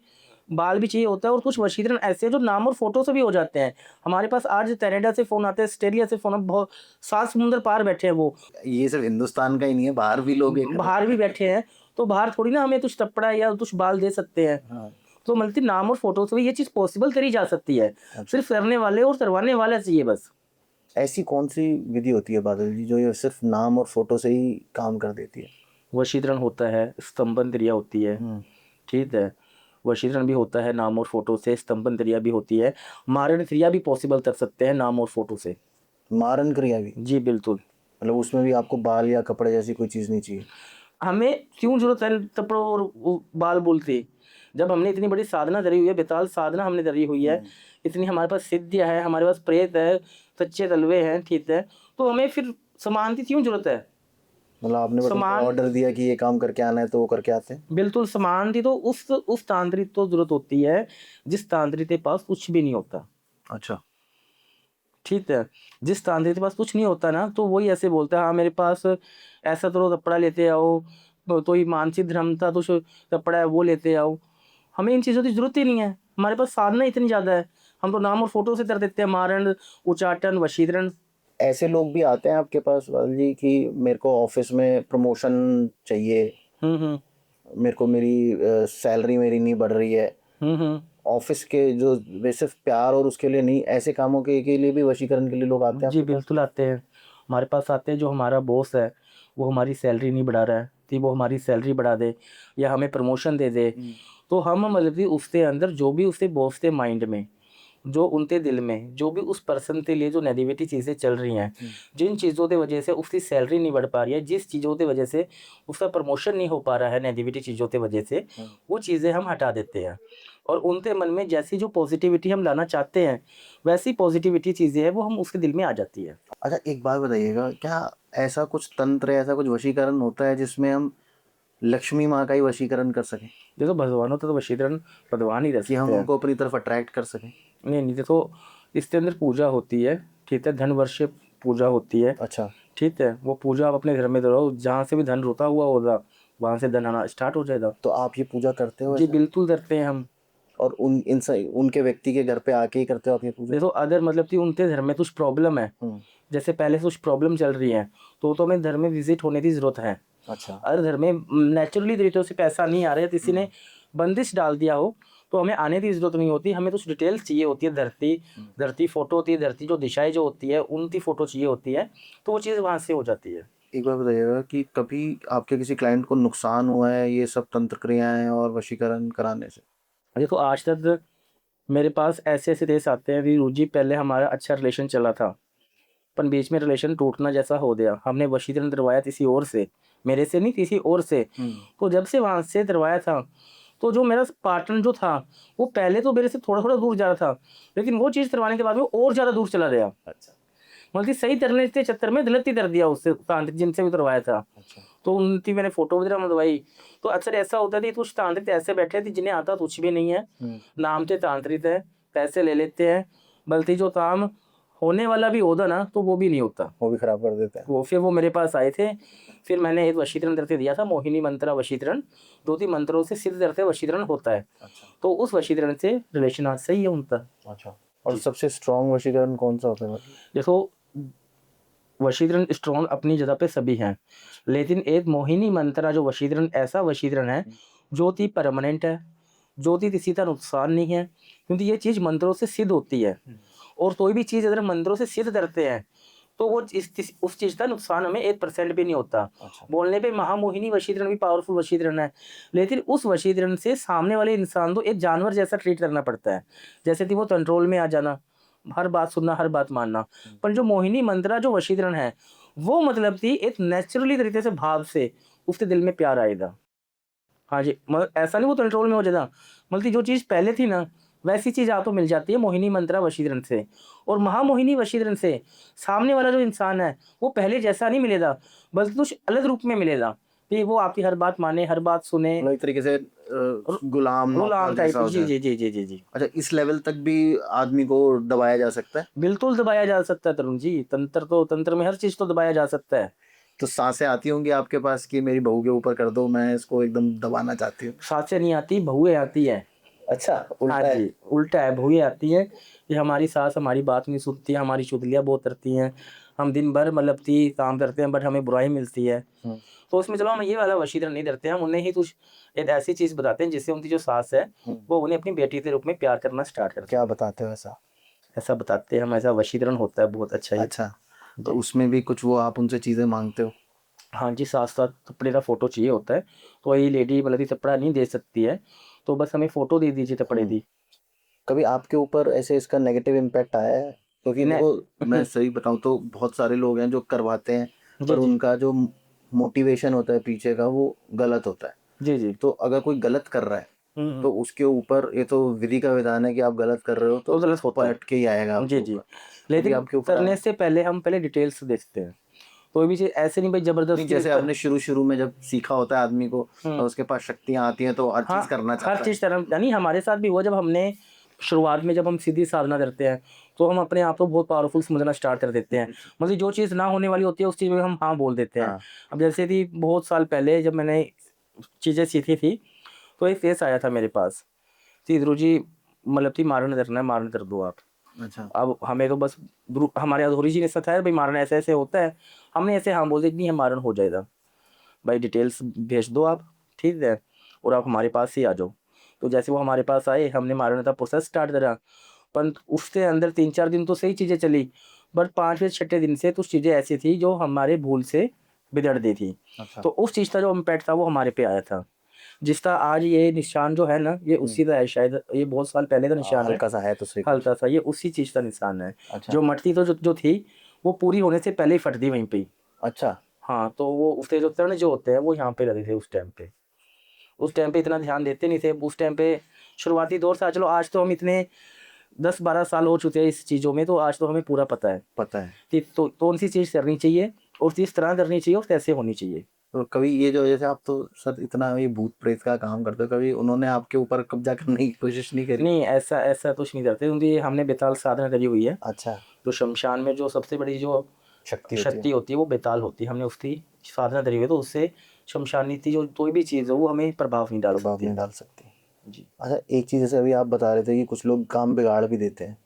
बाल भी चाहिए होता है, और कुछ वशीकरण ऐसे हैं जो नाम और फोटो से भी हो जाते हैं। हमारे पास आज कनाडा से फ़ोन आते हैं, ऑस्ट्रेलिया से फ़ोन, बहुत 7 समुंदर पार बैठे हैं वो, हैं? ये सिर्फ हिंदुस्तान का ही नहीं है, बाहर भी लोग ये कर रहे बाहर भी बैठे हैं। तो बाहर थोड़ी ना हमें कुछ कपड़ा या कुछ बाल दे सकते हैं। हैं। हाँ। तो मतलब नाम और फोटो से भी ये चीज़ पॉसिबल करी जा सकती है, अच्छा। सिर्फ करने वाले और करवाने वाला चाहिए बस। ऐसी कौन सी विधि होती है बादल जी जो ये सिर्फ नाम और फोटो से ही काम कर देती है? वशीकरण होता है, स्तंभन क्रिया होती है, ठीक है। वशीकरण भी होता है नाम और फोटो से, स्तंभन क्रिया भी होती है, मारण क्रिया भी पॉसिबल कर सकते हैं नाम और फोटो से। मारन क्रिया भी? जी बिल्कुल। मतलब उसमें भी आपको बाल या कपड़े जैसी कोई चीज नहीं चाहिए? हमें क्यों जरूरत है कपड़ों और बाल बोलती, जब हमने इतनी बड़ी साधना करी हुई है, बेताल साधना हमने करी हुई है, इतनी हमारे पास सिद्धियाँ है, हमारे पास प्रेत है, सच्चे तलवे हैं, ठीक है, तो हमें फिर सामान की क्यों जरूरत है? मतलब आपने बस उनको सामान, ऑर्डर दिया कि ये काम करके आना है तो वो करके आते हैं? बिल्कुल सामान की तो उस तांत्रिक तो जरूरत होती है जिस तांत्रिक के पास कुछ भी नहीं होता, अच्छा। ठीक है। जिस तांत्रिक के पास कुछ नहीं होता ना, तो वही ऐसे बोलता है, हाँ मेरे पास ऐसा तो कपड़ा लेते आओ, तो ये मानसिक धर्म था तो कपड़ा है वो लेते आओ। हमें इन चीज़ों की जरूरत ही नहीं है, हमारे पास साधना इतनी ज़्यादा है, हम तो नाम और फोटो से कर देते हैं, मारण, उच्चाटन, वशीकरण। ऐसे लोग भी आते हैं आपके पास बादल जी कि मेरे को ऑफिस में प्रमोशन चाहिए, हम्म। मेरे को मेरी सैलरी मेरी नहीं बढ़ रही है, हम्म। ऑफिस के जो वे सिर्फ प्यार और उसके लिए नहीं, ऐसे कामों के लिए भी वशीकरण के लिए लोग आते हैं जी आपके पास? बिल्कुल आते हैं, हमारे पास आते हैं। जो हमारा बॉस है वो हमारी सैलरी नहीं बढ़ा रहा है, कि वो हमारी सैलरी बढ़ा दे या हमें प्रमोशन दे दे। तो हम मतलब कि उसके अंदर जो भी उसके बॉस के माइंड में, जो उनके दिल में, जो भी उस पर्सन के लिए जो नेगेटिविटी चीज़ें चल रही हैं, जिन चीज़ों की वजह से उसकी सैलरी नहीं बढ़ पा रही है, जिस चीज़ों की वजह से उसका प्रमोशन नहीं हो पा रहा है नेगेटिविटी चीज़ों की वजह से, वो चीज़ें हम हटा देते हैं। और उनके मन में जैसी जो पॉजिटिविटी हम लाना चाहते हैं, वैसी पॉजिटिविटी चीज़ें हैं वो हम उसके दिल में आ जाती है। अच्छा, एक बात बताइएगा, क्या ऐसा कुछ तंत्र, ऐसा कुछ वशीकरण होता है जिसमें हम लक्ष्मी माँ का ही वशीकरण कर सकें, देखो, भगवानों तो वशीकरण भगवान ही रह कि हम सकते हैं। उनको अपनी तरफ अट्रैक्ट कर सकें? नहीं नहीं, देखो, इसके अंदर पूजा होती है, ठीक है, धन वर्षे पूजा होती है, अच्छा। ठीक है। वो पूजा आप अपने घर में करो, जहाँ से भी धन रोता हुआ होगा वहाँ से धन आना स्टार्ट हो जाएगा। तो आप ये पूजा करते हो जी ऐसा? बिल्कुल करते हैं हम। और उनके व्यक्ति के घर पे आके ही करते हो आप ये पूजा? देखो, अगर मतलब कि उनके घर में कुछ प्रॉब्लम है, जैसे पहले से कुछ प्रॉब्लम चल रही है, तो हमें घर में विजिट होने की जरूरत है। अच्छा। अगर घर में नेचुरली तरीके से पैसा नहीं आ रहा है, किसी ने बंदिश डाल दिया हो, तो हमें आने की जरूरत नहीं होती। हमें कुछ डिटेल्स चाहिए होती है, धरती धरती फोटो होती है, धरती जो दिशाएं जो होती है उनकी फोटो चाहिए होती है, तो वो चीज़ वहाँ से हो जाती है। एक बार बताइएगा कि कभी आपके किसी क्लाइंट को नुकसान हुआ है ये सब तंत्र क्रियाएं और वशीकरण कराने से? देखो, आज तक मेरे पास ऐसे ऐसे केस आते हैं कि रुचि, पहले हमारा अच्छा रिलेशन चला था, पर बीच में रिलेशन टूटना जैसा हो गया, हमने वशीकरण करवाया किसी और से, मेरे से नहीं, किसी और से। तो जब से वहाँ से करवाया था, तो जो मेरा पार्टनर जो था, वो पहले तो मेरे से थोड़ा थोड़ा दूर जा रहा था, लेकिन वो चीज़ करवाने के बाद वो और ज़्यादा दूर चला गया। अच्छा। मतलब सही करने के चक्कर में गलती कर दिया उससे, तांत्रिक जिनसे भी करवाया था। अच्छा। तो उनकी मैंने फोटो वगैरह मंगवाई, तो अक्सर ऐसा होता था कि कुछ तांत्रिक ऐसे बैठे थे जिन्हें आता कुछ भी नहीं है, नाम से तांत्रिक है, पैसे ले लेते हैं, बल्कि जो काम होने वाला भी होता ना, तो वो भी नहीं होता। वो भी खराब कर देते हैं। वो मेरे पास आए थे, फिर मैंने एक वशीकरण करके दिया था, मोहिनी मंत्रा वशीकरण, 2-3 मंत्रों से सिद्ध करते वशीकरण होता है। अच्छा। तो उस वशीकरण से रिलेशन आज सही है उनका। अच्छा। और सबसे स्ट्रॉन्ग वशीकरण कौन सा होता है? देखो, वशीकरण स्ट्रॉन्ग अपनी जगह पे सभी हैं, लेकिन एक मोहिनी मंत्रा जो वशीकरण, ऐसा वशीकरण है ज्योति परमानेंट है, ज्योति किसी का नुकसान नहीं है, क्योंकि ये चीज़ मंत्रों से सिद्ध होती है। और कोई भी चीज़ अगर मंत्रों से सिद्ध करते हैं तो वो उस चीज़ का नुकसान हमें 1% भी नहीं होता। अच्छा। बोलने पे महामोहिनी वशीकरण भी पावरफुल वशीकरण है, लेकिन उस वशीकरण से सामने वाले इंसान को एक जानवर जैसा ट्रीट करना पड़ता है, जैसे कि वो कंट्रोल में आ जाना, हर बात सुनना, हर बात मानना। पर जो मोहिनी मंत्रा जो वशीकरण है वो मतलब कि एक नेचुरली तरीके से भाव से उसके दिल में प्यार आएगा। हाँ जी, मतलब ऐसा नहीं वो कंट्रोल में हो जाएगा, बल्कि जो चीज़ पहले थी ना वैसी चीज़ आपको मिल जाती है मोहिनी मंत्रा वशीकरण से। और महामोहिनी वशीकरण से सामने वाला जो इंसान है वो पहले जैसा नहीं मिलेगा, बल्कि कुछ अलग रूप में मिलेगा कि वो आपकी हर बात माने, हर बात सुने, मतलब एक तरीके से गुलाम गुलाम नौकर टाइप। जैसा होता जी है। जी जी जी जी जी अच्छा, इस लेवल तक भी आदमी को दबाया जा सकता है? बिल्कुल दबाया जा सकता है तरुण जी। तंत्र में हर चीज़ तो दबाया जा सकता है। तो सांसें आती होंगी आपके पास कि मेरी बहू के ऊपर कर दो, मैं इसको एकदम दबाना चाहती हूँ? साँसें नहीं आती, बहुएँ आती हैं। अच्छा, हाँ उल्टा है। जी, उल्टा है, बहुएँ आती हैं कि हमारी सास हमारी बात नहीं सुनती है, हमारी चुगलियाँ बहुत करती हैं। हम दिन भर मतलब कि काम करते हैं बट हमें बुराई मिलती है। हम्म, तो उसमें चलो हम ये वाला वशीकरण नहीं करते, हम उन्हें ही कुछ एक ऐसी चीज़ बताते हैं जिससे उनकी जो सास है वो उन्हें अपनी बेटी के रूप में प्यार करना स्टार्ट करती क्या है। बताते हो ऐसा? ऐसा बताते हैं हम, ऐसा वशीकरण होता है बहुत अच्छा ही। अच्छा, तो उसमें भी कुछ वो आप उनसे चीजें मांगते हो? हाँ जी, साथ-साथ कपड़े का फ़ोटो चाहिए होता है, कोई लेडी मतलब कि कपड़ा नहीं दे सकती है, तो बस हमें फ़ोटो दे दीजिए कपड़े की। कभी आपके ऊपर ऐसे इसका नेगेटिव इम्पैक्ट आया है? क्योंकि ने देखो, मैं सही बताऊं तो बहुत सारे लोग हैं जो करवाते हैं, जी, पर जी। उनका जो मोटिवेशन होता है पीछे का वो गलत होता है। जी, जी। तो अगर कोई गलत कर रहा है हुँ, हुँ। तो उसके ऊपर, ये तो विधि का विधान है कि आप गलत कर रहे हो तो तो गलत होता है। पलट के ही आएगा आपके जी, जी। ऊपर। कभी लेकिन आपके ऊपर आया? करने से पहले हम पहले डिटेल्स देखते हैं, कोई भी चीज़ ऐसे नहीं भाई नहीं, ज़बरदस्ती जैसे कर। आपने शुरू शुरू में जब सीखा होता है आदमी को हुँ। और उसके पास शक्तियां आती हैं तो हर हाँ, चीज करना हर चाहता है। चीज़ तरह यानी हमारे साथ भी हुआ जब हमने शुरुआत में जब हम सीधी साधना करते हैं, तो हम अपने आप को बहुत पावरफुल समझना स्टार्ट कर देते हैं। मतलब जो चीज़ ना होने वाली होती है उस चीज़ में हम हाँ बोल देते हैं। हाँ। अब जैसे कि बहुत साल पहले जब मैंने चीज़ें सीखी थी, तो एक केस आया था मेरे पास कि ध्रुव जी मतलब कि मारना करना है, मारना कर दो आप। अच्छा। अब हमें तो बस हमारे अधूरी जी ने ऐसा था भाई मारना ऐसे ऐसे होता है, हमने ऐसे हाँ बोल दिया कि नहीं मारना हो जाएगा, भाई डिटेल्स भेज दो आप, ठीक है, और आप हमारे पास ही आ जाओ। तो जैसे वो हमारे पास आए हमने मारने का प्रोसेस स्टार्ट करा, पर उसके अंदर 3-4 दिन तो सही चीज़ें चली, बट 5वें छठे दिन से कुछ चीज़ें ऐसी थी जो हमारे भूल से बिगड़ दी थी। अच्छा। तो उस चीज़ का जो इम्पैक्ट था वो हमारे पे आया था, जिसका आज ये निशान जो है ना ये उसी का है, शायद ये बहुत साल पहले का निशान है। हल्का सा है तो सही कुछ। हल्का सा ये उसी चीज़ का निशान है। अच्छा। जो मटकी तो जो थी वो पूरी होने से पहले ही फट दी वहीं पे ही। अच्छा। हाँ, तो वो उसके जो तर्ण जो होते हैं वो यहाँ पे लगे थे उस टाइम पे। उस टाइम पे इतना ध्यान देते नहीं थे। उस टाइम पे शुरुआती दौर था, चलो आज तो हम इतने 10-12 साल हो चुके हैं इस चीज़ों में, तो आज तो हमें पूरा पता है पता है। कि तो कौन-सी चीज़ करनी चाहिए और किस तरह करनी चाहिए और कैसे होनी चाहिए। तो कभी ये जो, जैसे आप तो सर इतना ये भूत प्रेत का काम करते हो, कभी उन्होंने आपके ऊपर कब्जा करने की कोशिश नहीं करी? नहीं, ऐसा ऐसा कुछ नहीं करते, क्योंकि हमने बेताल साधना करी हुई है। अच्छा। तो शमशान में जो सबसे बड़ी जो शक्ति होती शक्ति है। होती है वो बेताल होती है, हमने उसकी साधना करी हुई है, तो उससे शमशान नीति जो कोई भी चीज़ है वो हमें प्रभाव नहीं डाल प्रभाव सकती। नहीं डाल सकती। जी। अच्छा, एक चीज़ जैसे अभी आप बता रहे थे कि कुछ लोग काम बिगाड़ भी देते हैं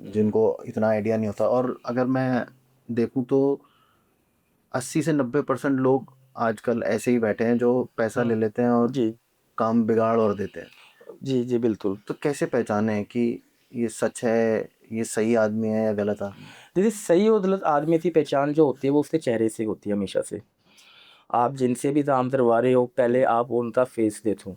जिनको इतना आइडिया नहीं होता, और अगर मैं देखूं तो 80 से 90% लोग आजकल ऐसे ही बैठे हैं जो पैसा ले लेते हैं और जी। काम बिगाड़ और देते हैं। जी, जी, बिल्कुल। तो कैसे पहचाने कि ये सच है, ये सही आदमी है या गलत आदमी है? देखिए सही और गलत आदमी की पहचान जो होती है वो उसके चेहरे से होती है हमेशा से। आप जिनसे भी काम करवा रहे हो पहले आप उनका फेस देखो।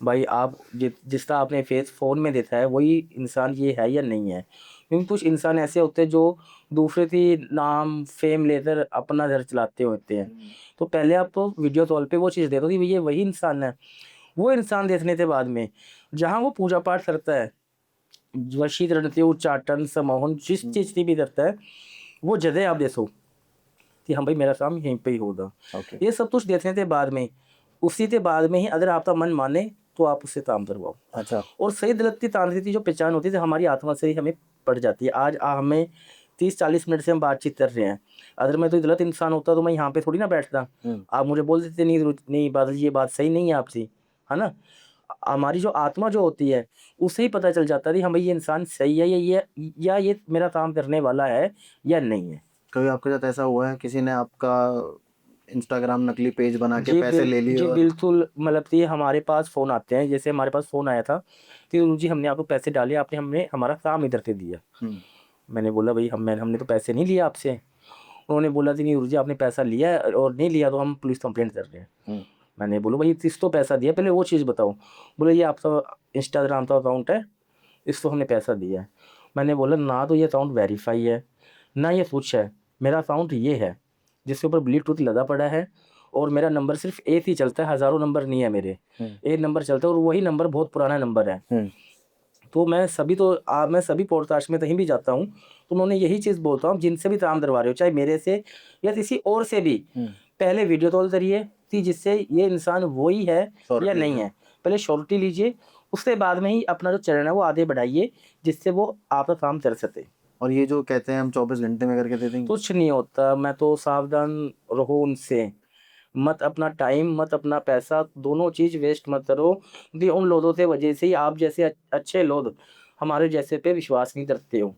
भाई आप जिसका आपने फेस फ़ोन में देखा है वही इंसान ये है या नहीं है। क्योंकि कुछ इंसान ऐसे होते हैं जो दूसरे की नाम फ़ेम लेकर अपना घर चलाते होते हैं। तो पहले आप तो वीडियो कॉल पे वो चीज़ देखो कि ये वही इंसान है। वो इंसान देखने के बाद में जहाँ वो पूजा पाठ करता है, वशीकरण से उच्चाटन, सम्मोहन जिस चीज़ की भी करता है, वो जगह आप देखो कि हाँ भाई मेरा काम यहीं पे ही होगा। ओके। ये सब कुछ देखने के बाद में उसी के बाद में ही अगर आपका मन माने तो आप उससे काम करवाओ। अच्छा। और सही गलत की तांत्रिक की जो पहचान होती है तो हमारी आत्मा से ही हमें पड़ जाती है। आज हमें 30-40 मिनट से हम बातचीत कर रहे हैं, अगर मैं कोई गलत इंसान होता तो मैं यहाँ पे थोड़ी ना बैठता। आप मुझे बोल देते नहीं नहीं बादल जी ये बात सही नहीं है आपसी, है ना? हमारी जो आत्मा जो होती है उसे ही पता चल जाता है कि हाँ भाई ये इंसान सही है या ये मेरा काम करने वाला है या नहीं है। कभी आपके साथ ऐसा हुआ है किसी ने आपका इंस्टाग्राम नकली पेज बना के जी पैसे ले लिए जी और बिल्कुल, मतलब कि हमारे पास फ़ोन आते हैं, जैसे हमारे पास फ़ोन आया था कि गुरुजी हमने आपको पैसे डाले, आपने हमें हमारा काम इधर से दिया। हम्म, मैंने बोला भाई हमने तो पैसे नहीं लिए आपसे। उन्होंने बोला कि नहीं गुरुजी आपने पैसा लिया है और नहीं लिया तो हम पुलिस कंप्लेंट कर रहे हैं। हम्म, मैंने बोला भाई किस तो पैसा दिया, पहले वो चीज़ बताओ। बोले ये आपका इंस्टाग्राम का अकाउंट है, इसको हमने पैसा दिया है। मैंने बोला ना तो ये अकाउंट वेरीफाई है, ना ये कुछ है। मेरा अकाउंट ये है जिसके ऊपर ब्लूटूथ लगा पड़ा है और मेरा नंबर सिर्फ एक ही चलता है, हज़ारों नंबर नहीं है मेरे। हम्म, एक नंबर चलता है और वही नंबर बहुत पुराना नंबर है। हम्म, तो मैं सभी पॉडकास्ट में कहीं भी जाता हूँ तो उन्होंने यही चीज़ बोलता हूँ, जिनसे भी काम करवा रहे हो चाहे मेरे से या किसी और से भी, हम्म, पहले वीडियो कॉल करिए कि जिससे ये इंसान वही है या Surety, नहीं है। पहले श्योरिटी लीजिए, उसके बाद में ही अपना जो चरण है वो आगे बढ़ाइए, जिससे वो आपका काम कर सके। और ये जो कहते हैं हम 24 घंटे में करके दे देंगे, कुछ नहीं होता, मैं तो सावधान रहो उनसे। मत अपना टाइम, मत अपना पैसा, दोनों चीज़ वेस्ट मत करो, क्योंकि उन लोगों की वजह से ही आप जैसे अच्छे लोग हमारे जैसे पे विश्वास नहीं करते हो।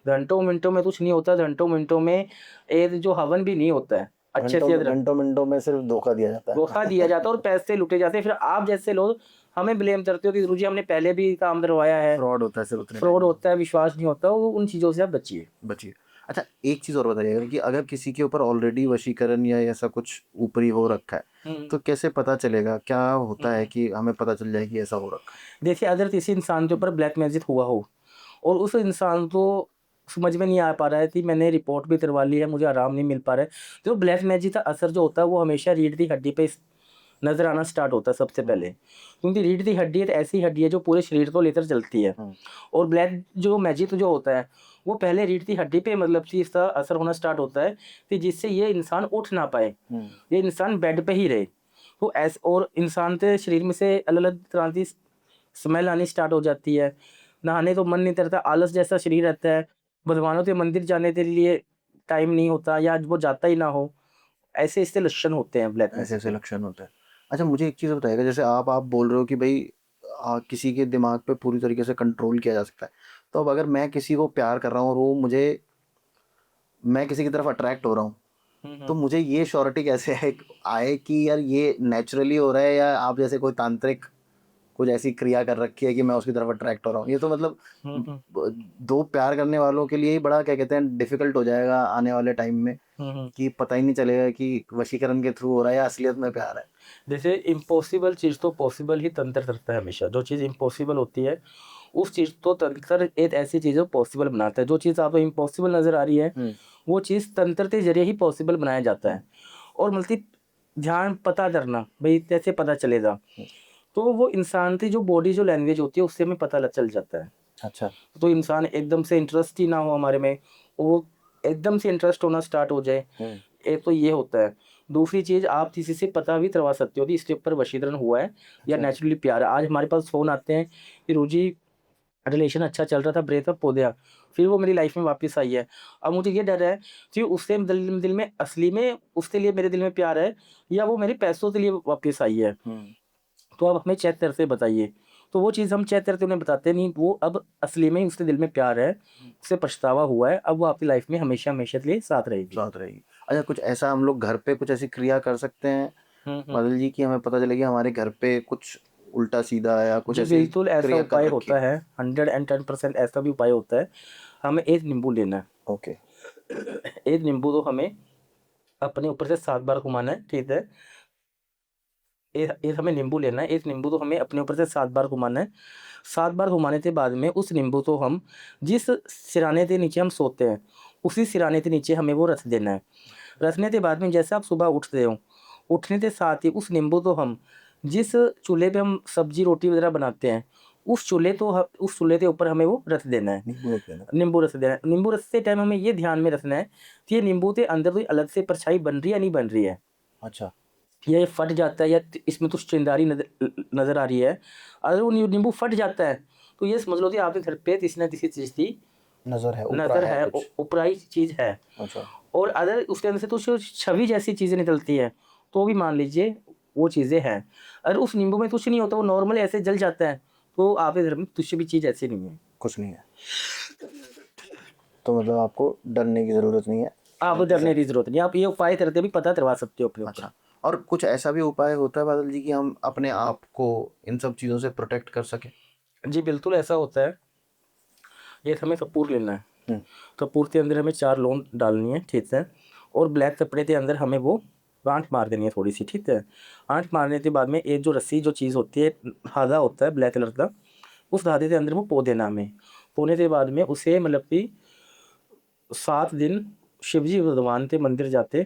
घंटों मिनटों में कुछ नहीं होता, घंटों मिनटों में एक जो हवन भी नहीं होता है अच्छे से। घंटों मिनटों में सिर्फ धोखा दिया जाता है। धोखा दिया जाता है और पैसे लुटे जाते हैं। फिर आप जैसे लोग हमें ब्लेम करते हो कि गुरुजी हमने पहले भी काम करवाया है। फ्रॉड होता है सिर्फ उतने फ्रॉड time होता है, विश्वास नहीं होता, वो उन चीज़ों से आप बचिए। में। बचिए। अच्छा, एक चीज़ और बताइएगा कि अगर किसी के ऊपर ऑलरेडी वशीकरण या ऐसा कुछ ऊपरी हो रखा है तो कैसे पता चलेगा, क्या होता है कि हमें पता चल जाए कि ऐसा हो रखा है? देखिए अगर किसी इंसान के ऊपर ब्लैक मैजिक हुआ हो और उस इंसान को समझ में नहीं आ पा रहा है कि मैंने रिपोर्ट भी करवा ली है, मुझे आराम नहीं मिल पा रहा है, तो ब्लैक मैजिक का असर जो होता है वो हमेशा रीढ़ की हड्डी पे नजर आना स्टार्ट होता है सबसे पहले। क्योंकि रीढ़ की हड्डी एक ऐसी हड्डी है जो पूरे शरीर को लेकर चलती है। और ब्लैक जो मैजिक जो होता है वो पहले रीढ़ की हड्डी पे मतलब कि इसका असर होना स्टार्ट होता है कि जिससे ये इंसान उठ ना पाए, ये इंसान बेड पे ही रहे। तो ऐसे और इंसान के शरीर में से अलग अलग तरह की स्मेल आनी स्टार्ट हो जाती है, नहाने को मन नहीं करता, आलस जैसा शरीर रहता है, भगवानों के मंदिर जाने के लिए टाइम नहीं होता या वो जाता ही ना हो। ऐसे इससे लक्षण होते हैं ब्लैक ऐसे मैजिक ऐसे के। लक्षण होते हैं। अच्छा, मुझे एक चीज़ बताइएगा, जैसे आप बोल रहे हो कि भाई किसी के दिमाग पे पूरी तरीके से कंट्रोल किया जा सकता है, तो अब अगर मैं किसी को प्यार कर रहा हूँ और वो मुझे, मैं किसी की तरफ अट्रैक्ट हो रहा हूँ, तो मुझे ये श्योरिटी कैसे है आए कि यार ये नेचुरली हो रहा है या आप जैसे कोई तांत्रिक कुछ ऐसी क्रिया कर रखी है कि मैं उसकी तरफ अट्रैक्ट हो रहा हूँ? ये तो मतलब दो प्यार करने वालों के लिए ही बड़ा क्या कहते हैं डिफिकल्ट हो जाएगा आने वाले टाइम में, कि पता ही नहीं चलेगा कि वशीकरण के थ्रू हो रहा है या असलियत में प्यार है। जैसे इम्पॉसिबल चीज़ तो पॉसिबल ही तंत्र करता है हमेशा। जो चीज़ इम्पॉसिबल होती है उस चीज़ को तंत्र एक ऐसी चीज़ को पॉसिबल बनाता है। जो चीज़ आपको इम्पॉसिबल नज़र आ रही है वो चीज़ तंत्र के जरिए ही पॉसिबल बनाया जाता है। और मतलब ध्यान पता करना भाई कैसे पता चलेगा, तो वो इंसान की जो बॉडी जो लैंग्वेज होती है उससे हमें पता लग चल जाता है। अच्छा। तो इंसान एकदम से इंटरेस्ट ही ना हो हमारे में, वो एकदम से इंटरेस्ट होना स्टार्ट हो जाए, एक तो ये होता है। दूसरी चीज़ आप किसी से पता भी करवा सकते हो कि इसके ऊपर वशीकरण हुआ है या नेचुरली प्यार है। आज हमारे पास फ़ोन आते हैं कि रोजी रिलेशन अच्छा चल रहा था, ब्रेकअप हो गया, फिर वो मेरी लाइफ में वापस आई है। अब मुझे ये डर है कि उससे दिल में असली में उसके लिए मेरे दिल में प्यार है या वो मेरे पैसों के लिए वापस आई है। तो आप हमें चेक करके बताइए। तो वो चीज़ हम चेक करके उन्हें बताते नहीं, वो अब असली में ही उसके दिल में प्यार है, उसे पछतावा हुआ है, अब वो आपकी लाइफ में हमेशा हमेशा के लिए साथ रहेगी। साथ रहेगी। अच्छा, कुछ ऐसा हम लोग घर पे कुछ ऐसी क्रिया कर सकते हैं बादल जी कि हमें पता चले कि हमारे घर पे कुछ उल्टा सीधा या कुछ जी ऐसी बिल्कुल ऐसा क्रिया कर उपाय रखी होता है, 110% ऐसा भी उपाय होता है। हमें एक नींबू लेना है। ओके। एक नींबू तो हमें अपने ऊपर से 7 बार घुमाना है, ठीक है? एक एक हमें नींबू लेना है, एक नींबू तो हमें अपने ऊपर से 7 बार घुमाना है। 7 बार घुमाने के बाद में उस नींबू को हम जिस सिरहाने के नीचे हम सोते हैं, उसी सिरहाने के नीचे हमें वो रख देना है। रखने के बाद में जैसे आप सुबह उठते हो, उठने के साथ ही उस नींबू को हम जिस चूल्हे पे हम सब्जी रोटी वगैरह बनाते हैं, उस चूल्हे के ऊपर हमें वो रख देना है। नींबू रख देना। नींबू रख देना है। नींबू रखते टाइम हमें ये ध्यान में रखना है कि ये नींबू के अंदर कोई अलग से परछाई बन रही है या नहीं बन रही है। अच्छा। या ये फट जाता है या इसमें कुछ चिंगारी नज़र आ रही है। अगर वो नींबू फट जाता है तो ये समझ लो कि आपके घर पे किसी न किसी चीज़ की नजर है, ऊपरा नज़र है है, कुछ। उपराई चीज़ है। अच्छा। और अगर उसके अंदर से कुछ छवि जैसी चीज़ें निकलती है तो भी मान लीजिए वो चीज़ें हैं। अगर उस नींबू में कुछ नहीं होता, वो नॉर्मल ऐसे जल जाता है, तो आपके घर में कुछ भी चीज़ ऐसी नहीं है। कुछ नहीं है। तो मतलब आपको डरने की ज़रूरत नहीं है, आप डरने की जरूरत नहीं, आप ये उपाय करके भी पता करवा सकते हो अपने ऊपर। अच्छा, और कुछ ऐसा भी उपाय होता है बादल जी कि हम अपने आप को इन सब चीज़ों से प्रोटेक्ट कर सकें? जी बिल्कुल ऐसा होता है। ये हमें कपूर लेना है, हम्म, कपूर के अंदर हमें 4 लौंग डालनी है, ठीक है। और ब्लैक कपड़े के अंदर हमें वो गांठ मार देनी है थोड़ी सी, ठीक है। गांठ मारने के बाद में एक जो रस्सी जो चीज़ होती है, धागा होता है ब्लैक कलर का, उस धागे के अंदर वो पो देना हमें। पोने के बाद में उसे मतलब कि 7 दिन शिवजी भगवान के मंदिर जाते,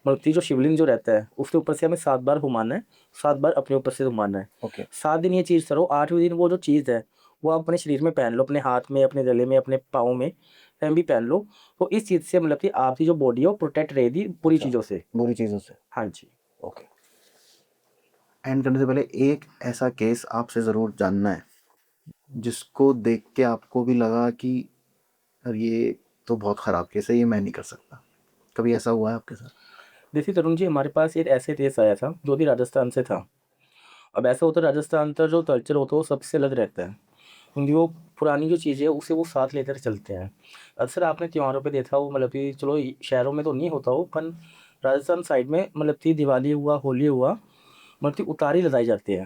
मतलब कि जो शिवलिंग जो रहता है उसके ऊपर से हमें 7 बार घुमाना है, 7 बार अपने ऊपर से घुमाना है। ओके। 7 दिन ये चीज़ करो, 8वें दिन वो जो चीज़ है वो आप अपने शरीर में पहन लो, अपने हाथ में, अपने गले में, अपने पाँव में कहीं भी पहन लो। तो इस चीज़ से मतलब कि आपकी जो बॉडी है वो प्रोटेक्ट रहेगी बुरी अच्छा, चीज़ों से। बुरी चीज़ों से। हाँ जी। ओके। एंड करने से पहले एक ऐसा केस आपसे ज़रूर जानना है जिसको देख के आपको भी लगा कि यार ये तो बहुत ख़राब केस है, ये मैं नहीं कर सकता। कभी ऐसा हुआ है आपके साथ? देखिए तरुण जी, हमारे पास एक ऐसे केस आया था जो कि राजस्थान से था। अब ऐसा होता है राजस्थान का जो कल्चर होता है वो सबसे अलग रहता है, क्योंकि वो पुरानी जो चीज़ें है उसे वो साथ लेकर चलते हैं। अक्सर आपने त्योहारों पे देखा हो, मतलब कि चलो शहरों में तो नहीं होता हो, पर राजस्थान साइड में मतलब कि दिवाली हुआ, होली हुआ, मतलब कि उतारी लगाई जाती है।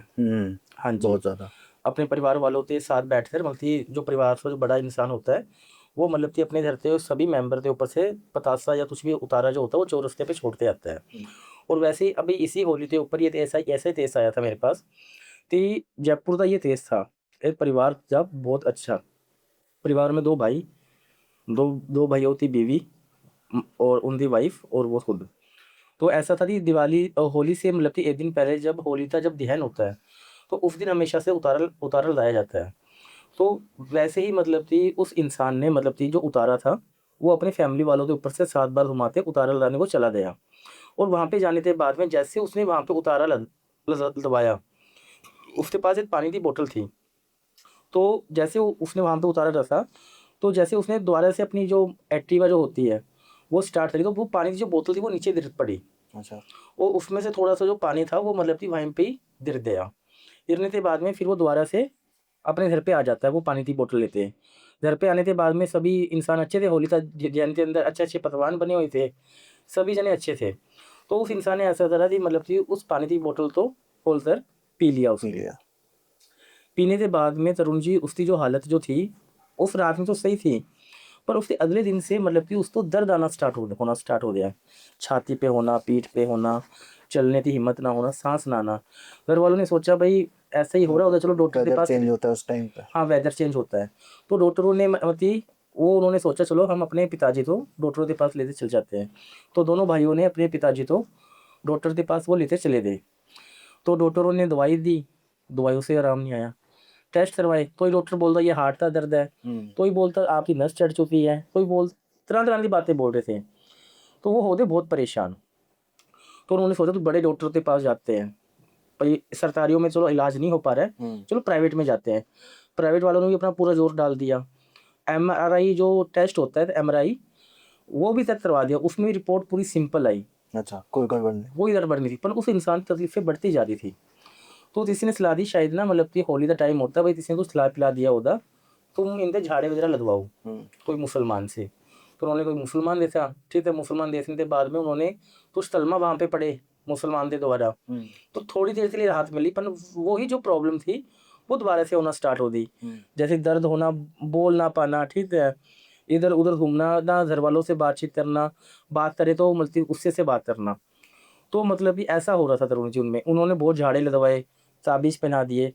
हाँ जी। बहुत ज़्यादा। अपने परिवार वालों के साथ बैठकर, मतलब कि जो परिवार का जो बड़ा इंसान होता है वो मतलब कि अपने घर के सभी मेंबर के ऊपर से पतासा या कुछ भी उतारा जो होता है वो चौरस्ते पे छोड़ते जाता है। और वैसे ही अभी इसी होली के ऊपर ये ऐसा ही केस आया था मेरे पास कि जयपुर का ये केस था। एक परिवार था बहुत अच्छा, परिवार में 2 भाई, दो दो भाइयों की बीवी, और उनकी वाइफ और वो खुद। तो ऐसा था कि दिवाली होली से मतलब कि 1 दिन पहले जब होली का जब दहन होता है तो उस दिन हमेशा से उतारल लाया जाता है। तो वैसे ही मतलब कि उस इंसान ने मतलब कि जो उतारा था वो अपने फैमिली वालों के ऊपर से 7 बार घुमाते उतारल लाने को चला गया। और वहाँ पे जाने के बाद में जैसे उसने वहाँ पे उतारा दबाया, उसके पास एक पानी की बोतल थी। तो जैसे उसने वहाँ पे उतारा रखा, तो जैसे उसने दोबारा से अपनी जो एक्टिवा जो होती है वो स्टार्ट करी, तो वो पानी की जो बोतल थी वो नीचे गिर पड़ी। अच्छा। और उसमें से थोड़ा सा जो पानी था वो मतलब कि वहीं पे ही गिर गया। गिरने के बाद में फिर वो दोबारा से अपने घर पे आ जाता है, वो पानी की बोतल लेते हैं। घर पे आने के बाद में सभी इंसान अच्छे थे, होली का जैन के अंदर अच्छे अच्छे पकवान बने हुए थे, सभी जने अच्छे थे। तो उस इंसान ने ऐसा करा कि मतलब कि उस पानी की बोतल तो खोल कर पी लिया पी उसने। लिया। पीने के बाद में तरुण जी उसकी जो हालत जो थी उस रात में तो सही थी, पर उसके अगले दिन से मतलब कि उसको दर्द आना होना स्टार्ट हो गया। छाती पे होना, पीठ पे होना, चलने की हिम्मत ना होना, सांस ना आना। घर वालों ने सोचा भाई ऐसा ही हो रहा होगा, चलो डॉक्टर के वेदर पास। चेंज होता है उस टाइम पे। हाँ, वेदर चेंज होता है। तो डॉक्टरों ने मतलब कि वो उन्होंने सोचा चलो हम अपने पिताजी को डॉक्टरों के पास लेते चल जाते हैं। तो दोनों भाइयों ने अपने पिताजी को डॉक्टर के पास वो लेते चले गए। तो डॉक्टरों ने दवाई दी, दवाइयों से आराम नहीं आया। टेस्ट करवाए, कोई डॉक्टर बोलता ये हार्ट का दर्द है, कोई बोलता आपकी नस चढ़ चुकी है, कोई बोल तरह तरह की बातें बोल रहे थे। तो वो होते बहुत परेशान। तो उन्होंने सोचा तो बड़े डॉक्टर के पास जाते हैं, भाई सरकारियों में चलो इलाज नहीं हो पा रहा है, चलो प्राइवेट में जाते हैं। प्राइवेट वालों ने भी अपना पूरा जोर डाल दिया। एमआरआई जो टेस्ट होता है एमआरआई, वो भी तक करवा दिया, उसमें भी रिपोर्ट पूरी सिंपल आई, अच्छा, कोई गड़बड़ नहीं। कोई गड़बड़ नहीं थी। पर उस इंसान की तकलीफें बढ़ती जा रही थी। तो किसी ने सलाह दी शायद ना, मतलब कि होली का टाइम होता है भाई, किसी ने कुछ खिला पिला दिया होगा, तुम इनके झाड़े वगैरह लगवाओ कोई मुसलमान से। तो उन्होंने कोई मुसलमान देखा, ठीक है, मुसलमान देखने के बाद में उन्होंने कुछ तलमा वहाँ पे पड़े मुसलमान के द्वारा। तो थोड़ी देर के लिए राहत मिली, पर वही जो प्रॉब्लम थी वो दोबारा से होना स्टार्ट हो गई। जैसे दर्द होना, बोल ना पाना, ठीक है, इधर उधर घूमना, ना घर वालों से बातचीत करना, बात करे तो मतलब उससे से बात करना। तो मतलब कि ऐसा हो रहा था तरुण जी उनमें। उन्होंने बहुत झाड़े लगवाए, ताबीज़ पहना दिए,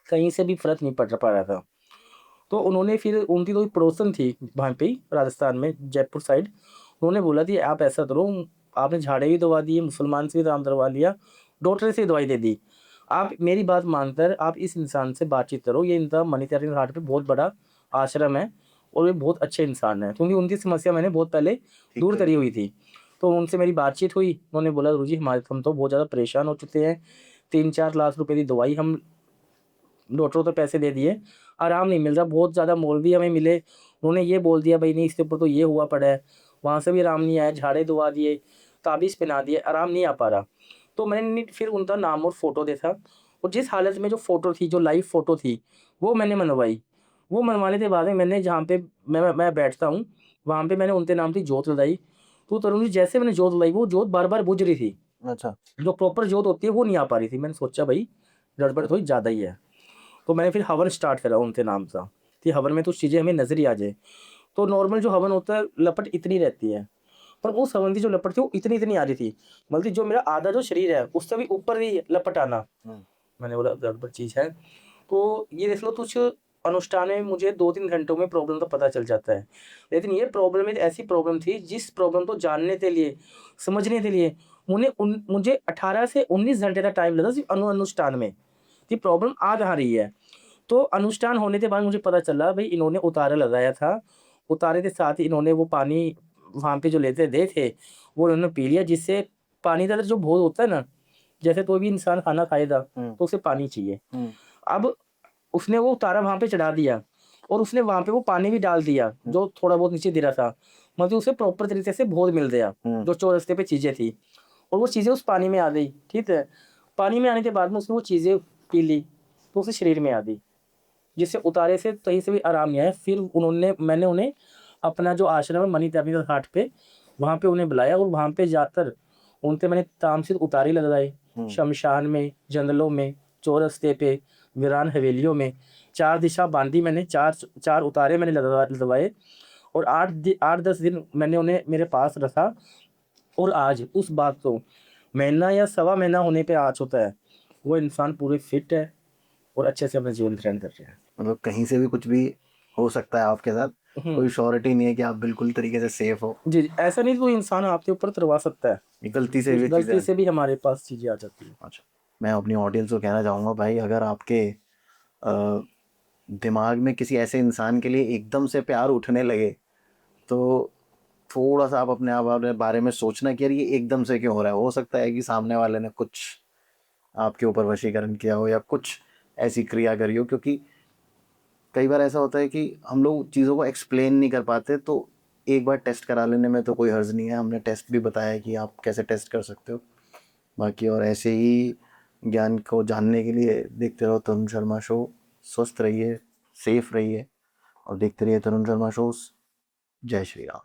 कहीं से भी फ़र्क नहीं पड़ पा रहा था। तो उन्होंने फिर उनकी कोई पड़ोसन थी वहाँ पे ही राजस्थान में जयपुर साइड, उन्होंने बोला कि आप ऐसा करो, आपने झाड़े भी दवा दिए, मुसलमान से भी दाम दरवा लिया, डॉक्टर से दवाई दे दी, आप मेरी बात मानकर आप इस इंसान से बातचीत करो। ये इनका मणिकरण घाट पे बहुत बड़ा आश्रम है और ये बहुत अच्छे इंसान है, क्योंकि उनकी समस्या मैंने बहुत पहले दूर करी हुई थी। तो उनसे मेरी बातचीत हुई, उन्होंने बोला गुरु जी हम तो बहुत ज़्यादा परेशान हो चुके हैं, 3-4 लाख रुपए की दवाई हम डॉक्टरों तो पैसे दे दिए, आराम नहीं मिल रहा, बहुत ज़्यादा मौलवी हमें मिले, उन्होंने ये बोल दिया भाई नहीं इसके ऊपर तो ये हुआ पड़ा है, वहाँ से भी आराम नहीं आया, झाड़े दुआ दिए, ताबीज़ पहना दिए, आराम नहीं आ पा रहा। तो मैंने फिर उनका नाम और फ़ोटो देखा, और जिस हालत में जो फ़ोटो थी, जो लाइव फ़ोटो थी, वो मैंने मनवाई। वो मनवाने के बाद में मैंने जहाँ पे मैं बैठता हूँ, वहाँ पे मैंने उनके नाम की जोत लगाई। तो तरुण जी जैसे मैंने जोत लाई वो जोत बार बार बुझ रही थी, अच्छा। जो प्रॉपर जोत होती है वो नहीं आ पा रही थी। मैंने सोचा भाई गड़बड़ थोड़ी ज़्यादा ही है, तो मैंने फिर हवन स्टार्ट करा उनके नाम से कि हवन में तो चीज़ें हमें नजर ही आ जाए। तो नॉर्मल जो हवन होता है लपट इतनी रहती है, पर उस हवन की जो लपट थी वो इतनी इतनी आ रही थी, बल्कि जो मेरा आधा जो शरीर है उससे भी ऊपर ही लपट आना। मैंने बोला गड़बड़ चीज़ है। तो ये देख लो कुछ अनुष्ठान में मुझे 2-3 घंटों में प्रॉब्लम तो पता चल जाता है, लेकिन ये प्रॉब्लम एक ऐसी प्रॉब्लम थी जिस प्रॉब्लम को जानने के लिए, समझने के लिए मुझे 18 से 19 घंटे का टाइम लगा सिर्फ अनुष्ठान में कि प्रॉब्लम आ कहाँ रही है। तो अनुष्ठान होने के बाद मुझे पता चला भाई इन्होंने उतारा लगाया था, उतारे के साथ ही इन्होंने वो पानी वहाँ पे जो लेते दे थे वो इन्होंने पी लिया, जिससे पानी का जो भोग होता है ना, जैसे कोई भी इंसान खाना खाएगा तो उसे पानी चाहिए। अब उसने वो उतारा वहाँ पे चढ़ा दिया और उसने वहाँ पे वो पानी भी डाल दिया जो थोड़ा बहुत नीचे गिरा था, मतलब उसे प्रॉपर तरीके से भोग मिल गया जो चौरस्ते पे चीज़ें थी, और वो चीज़ें उस पानी में आ गई। ठीक है, पानी में आने के बाद में उसने वो चीज़ें पी ली तो उसे शरीर में आ गई, जिससे उतारे से कहीं से भी आराम नहीं आया। फिर मैंने उन्हें अपना जो आश्रम है मनी टर्मिनल घाट पे, वहाँ पे उन्हें बुलाया और वहाँ पे जाकर उनसे मैंने तामसिक उतारे लगवाए, शमशान में, जंगलों में, चौरस्ते पे, वीरान हवेलियों में 4 दिशा बांधी मैंने, 4 उतारे मैंने लगवाए और 8-10 दिन मैंने उन्हें मेरे पास रखा। और आज उस बात को महीना या सवा महीना होने पे आज होता है वो इंसान पूरे फिट है और अच्छे से अपना जीवन ग्रहण कर रहे हैं। मतलब कहीं से भी कुछ भी हो सकता है आपके साथ, कोई श्योरिटी नहीं है कि आप बिल्कुल तरीके से सेफ हो। जी, ऐसा नहीं कोई इंसान आपके ऊपर करवा सकता है, गलती से भी गलती से भी हमारे पास चीज़ें आ जाती हैं। अच्छा, मैं अपनी ऑडियंस को कहना चाहूँगा भाई, अगर आपके दिमाग में किसी ऐसे इंसान के लिए एकदम से प्यार उठने लगे तो थोड़ा सा आप अपने बारे में सोचना कि यार ये एकदम से क्यों हो रहा है। हो सकता है कि सामने वाले ने कुछ आपके ऊपर वशीकरण किया हो या कुछ ऐसी क्रिया करी हो, क्योंकि कई बार ऐसा होता है कि हम लोग चीज़ों को एक्सप्लेन नहीं कर पाते। तो एक बार टेस्ट करा लेने में तो कोई हर्ज नहीं है, हमने टेस्ट भी बताया कि आप कैसे टेस्ट कर सकते हो। बाकी और ऐसे ही ज्ञान को जानने के लिए देखते रहो तरुण शर्मा शो। स्वस्थ रहिए, सेफ रहिए और देखते रहिए तरुण शर्मा शोज। जय श्री राम।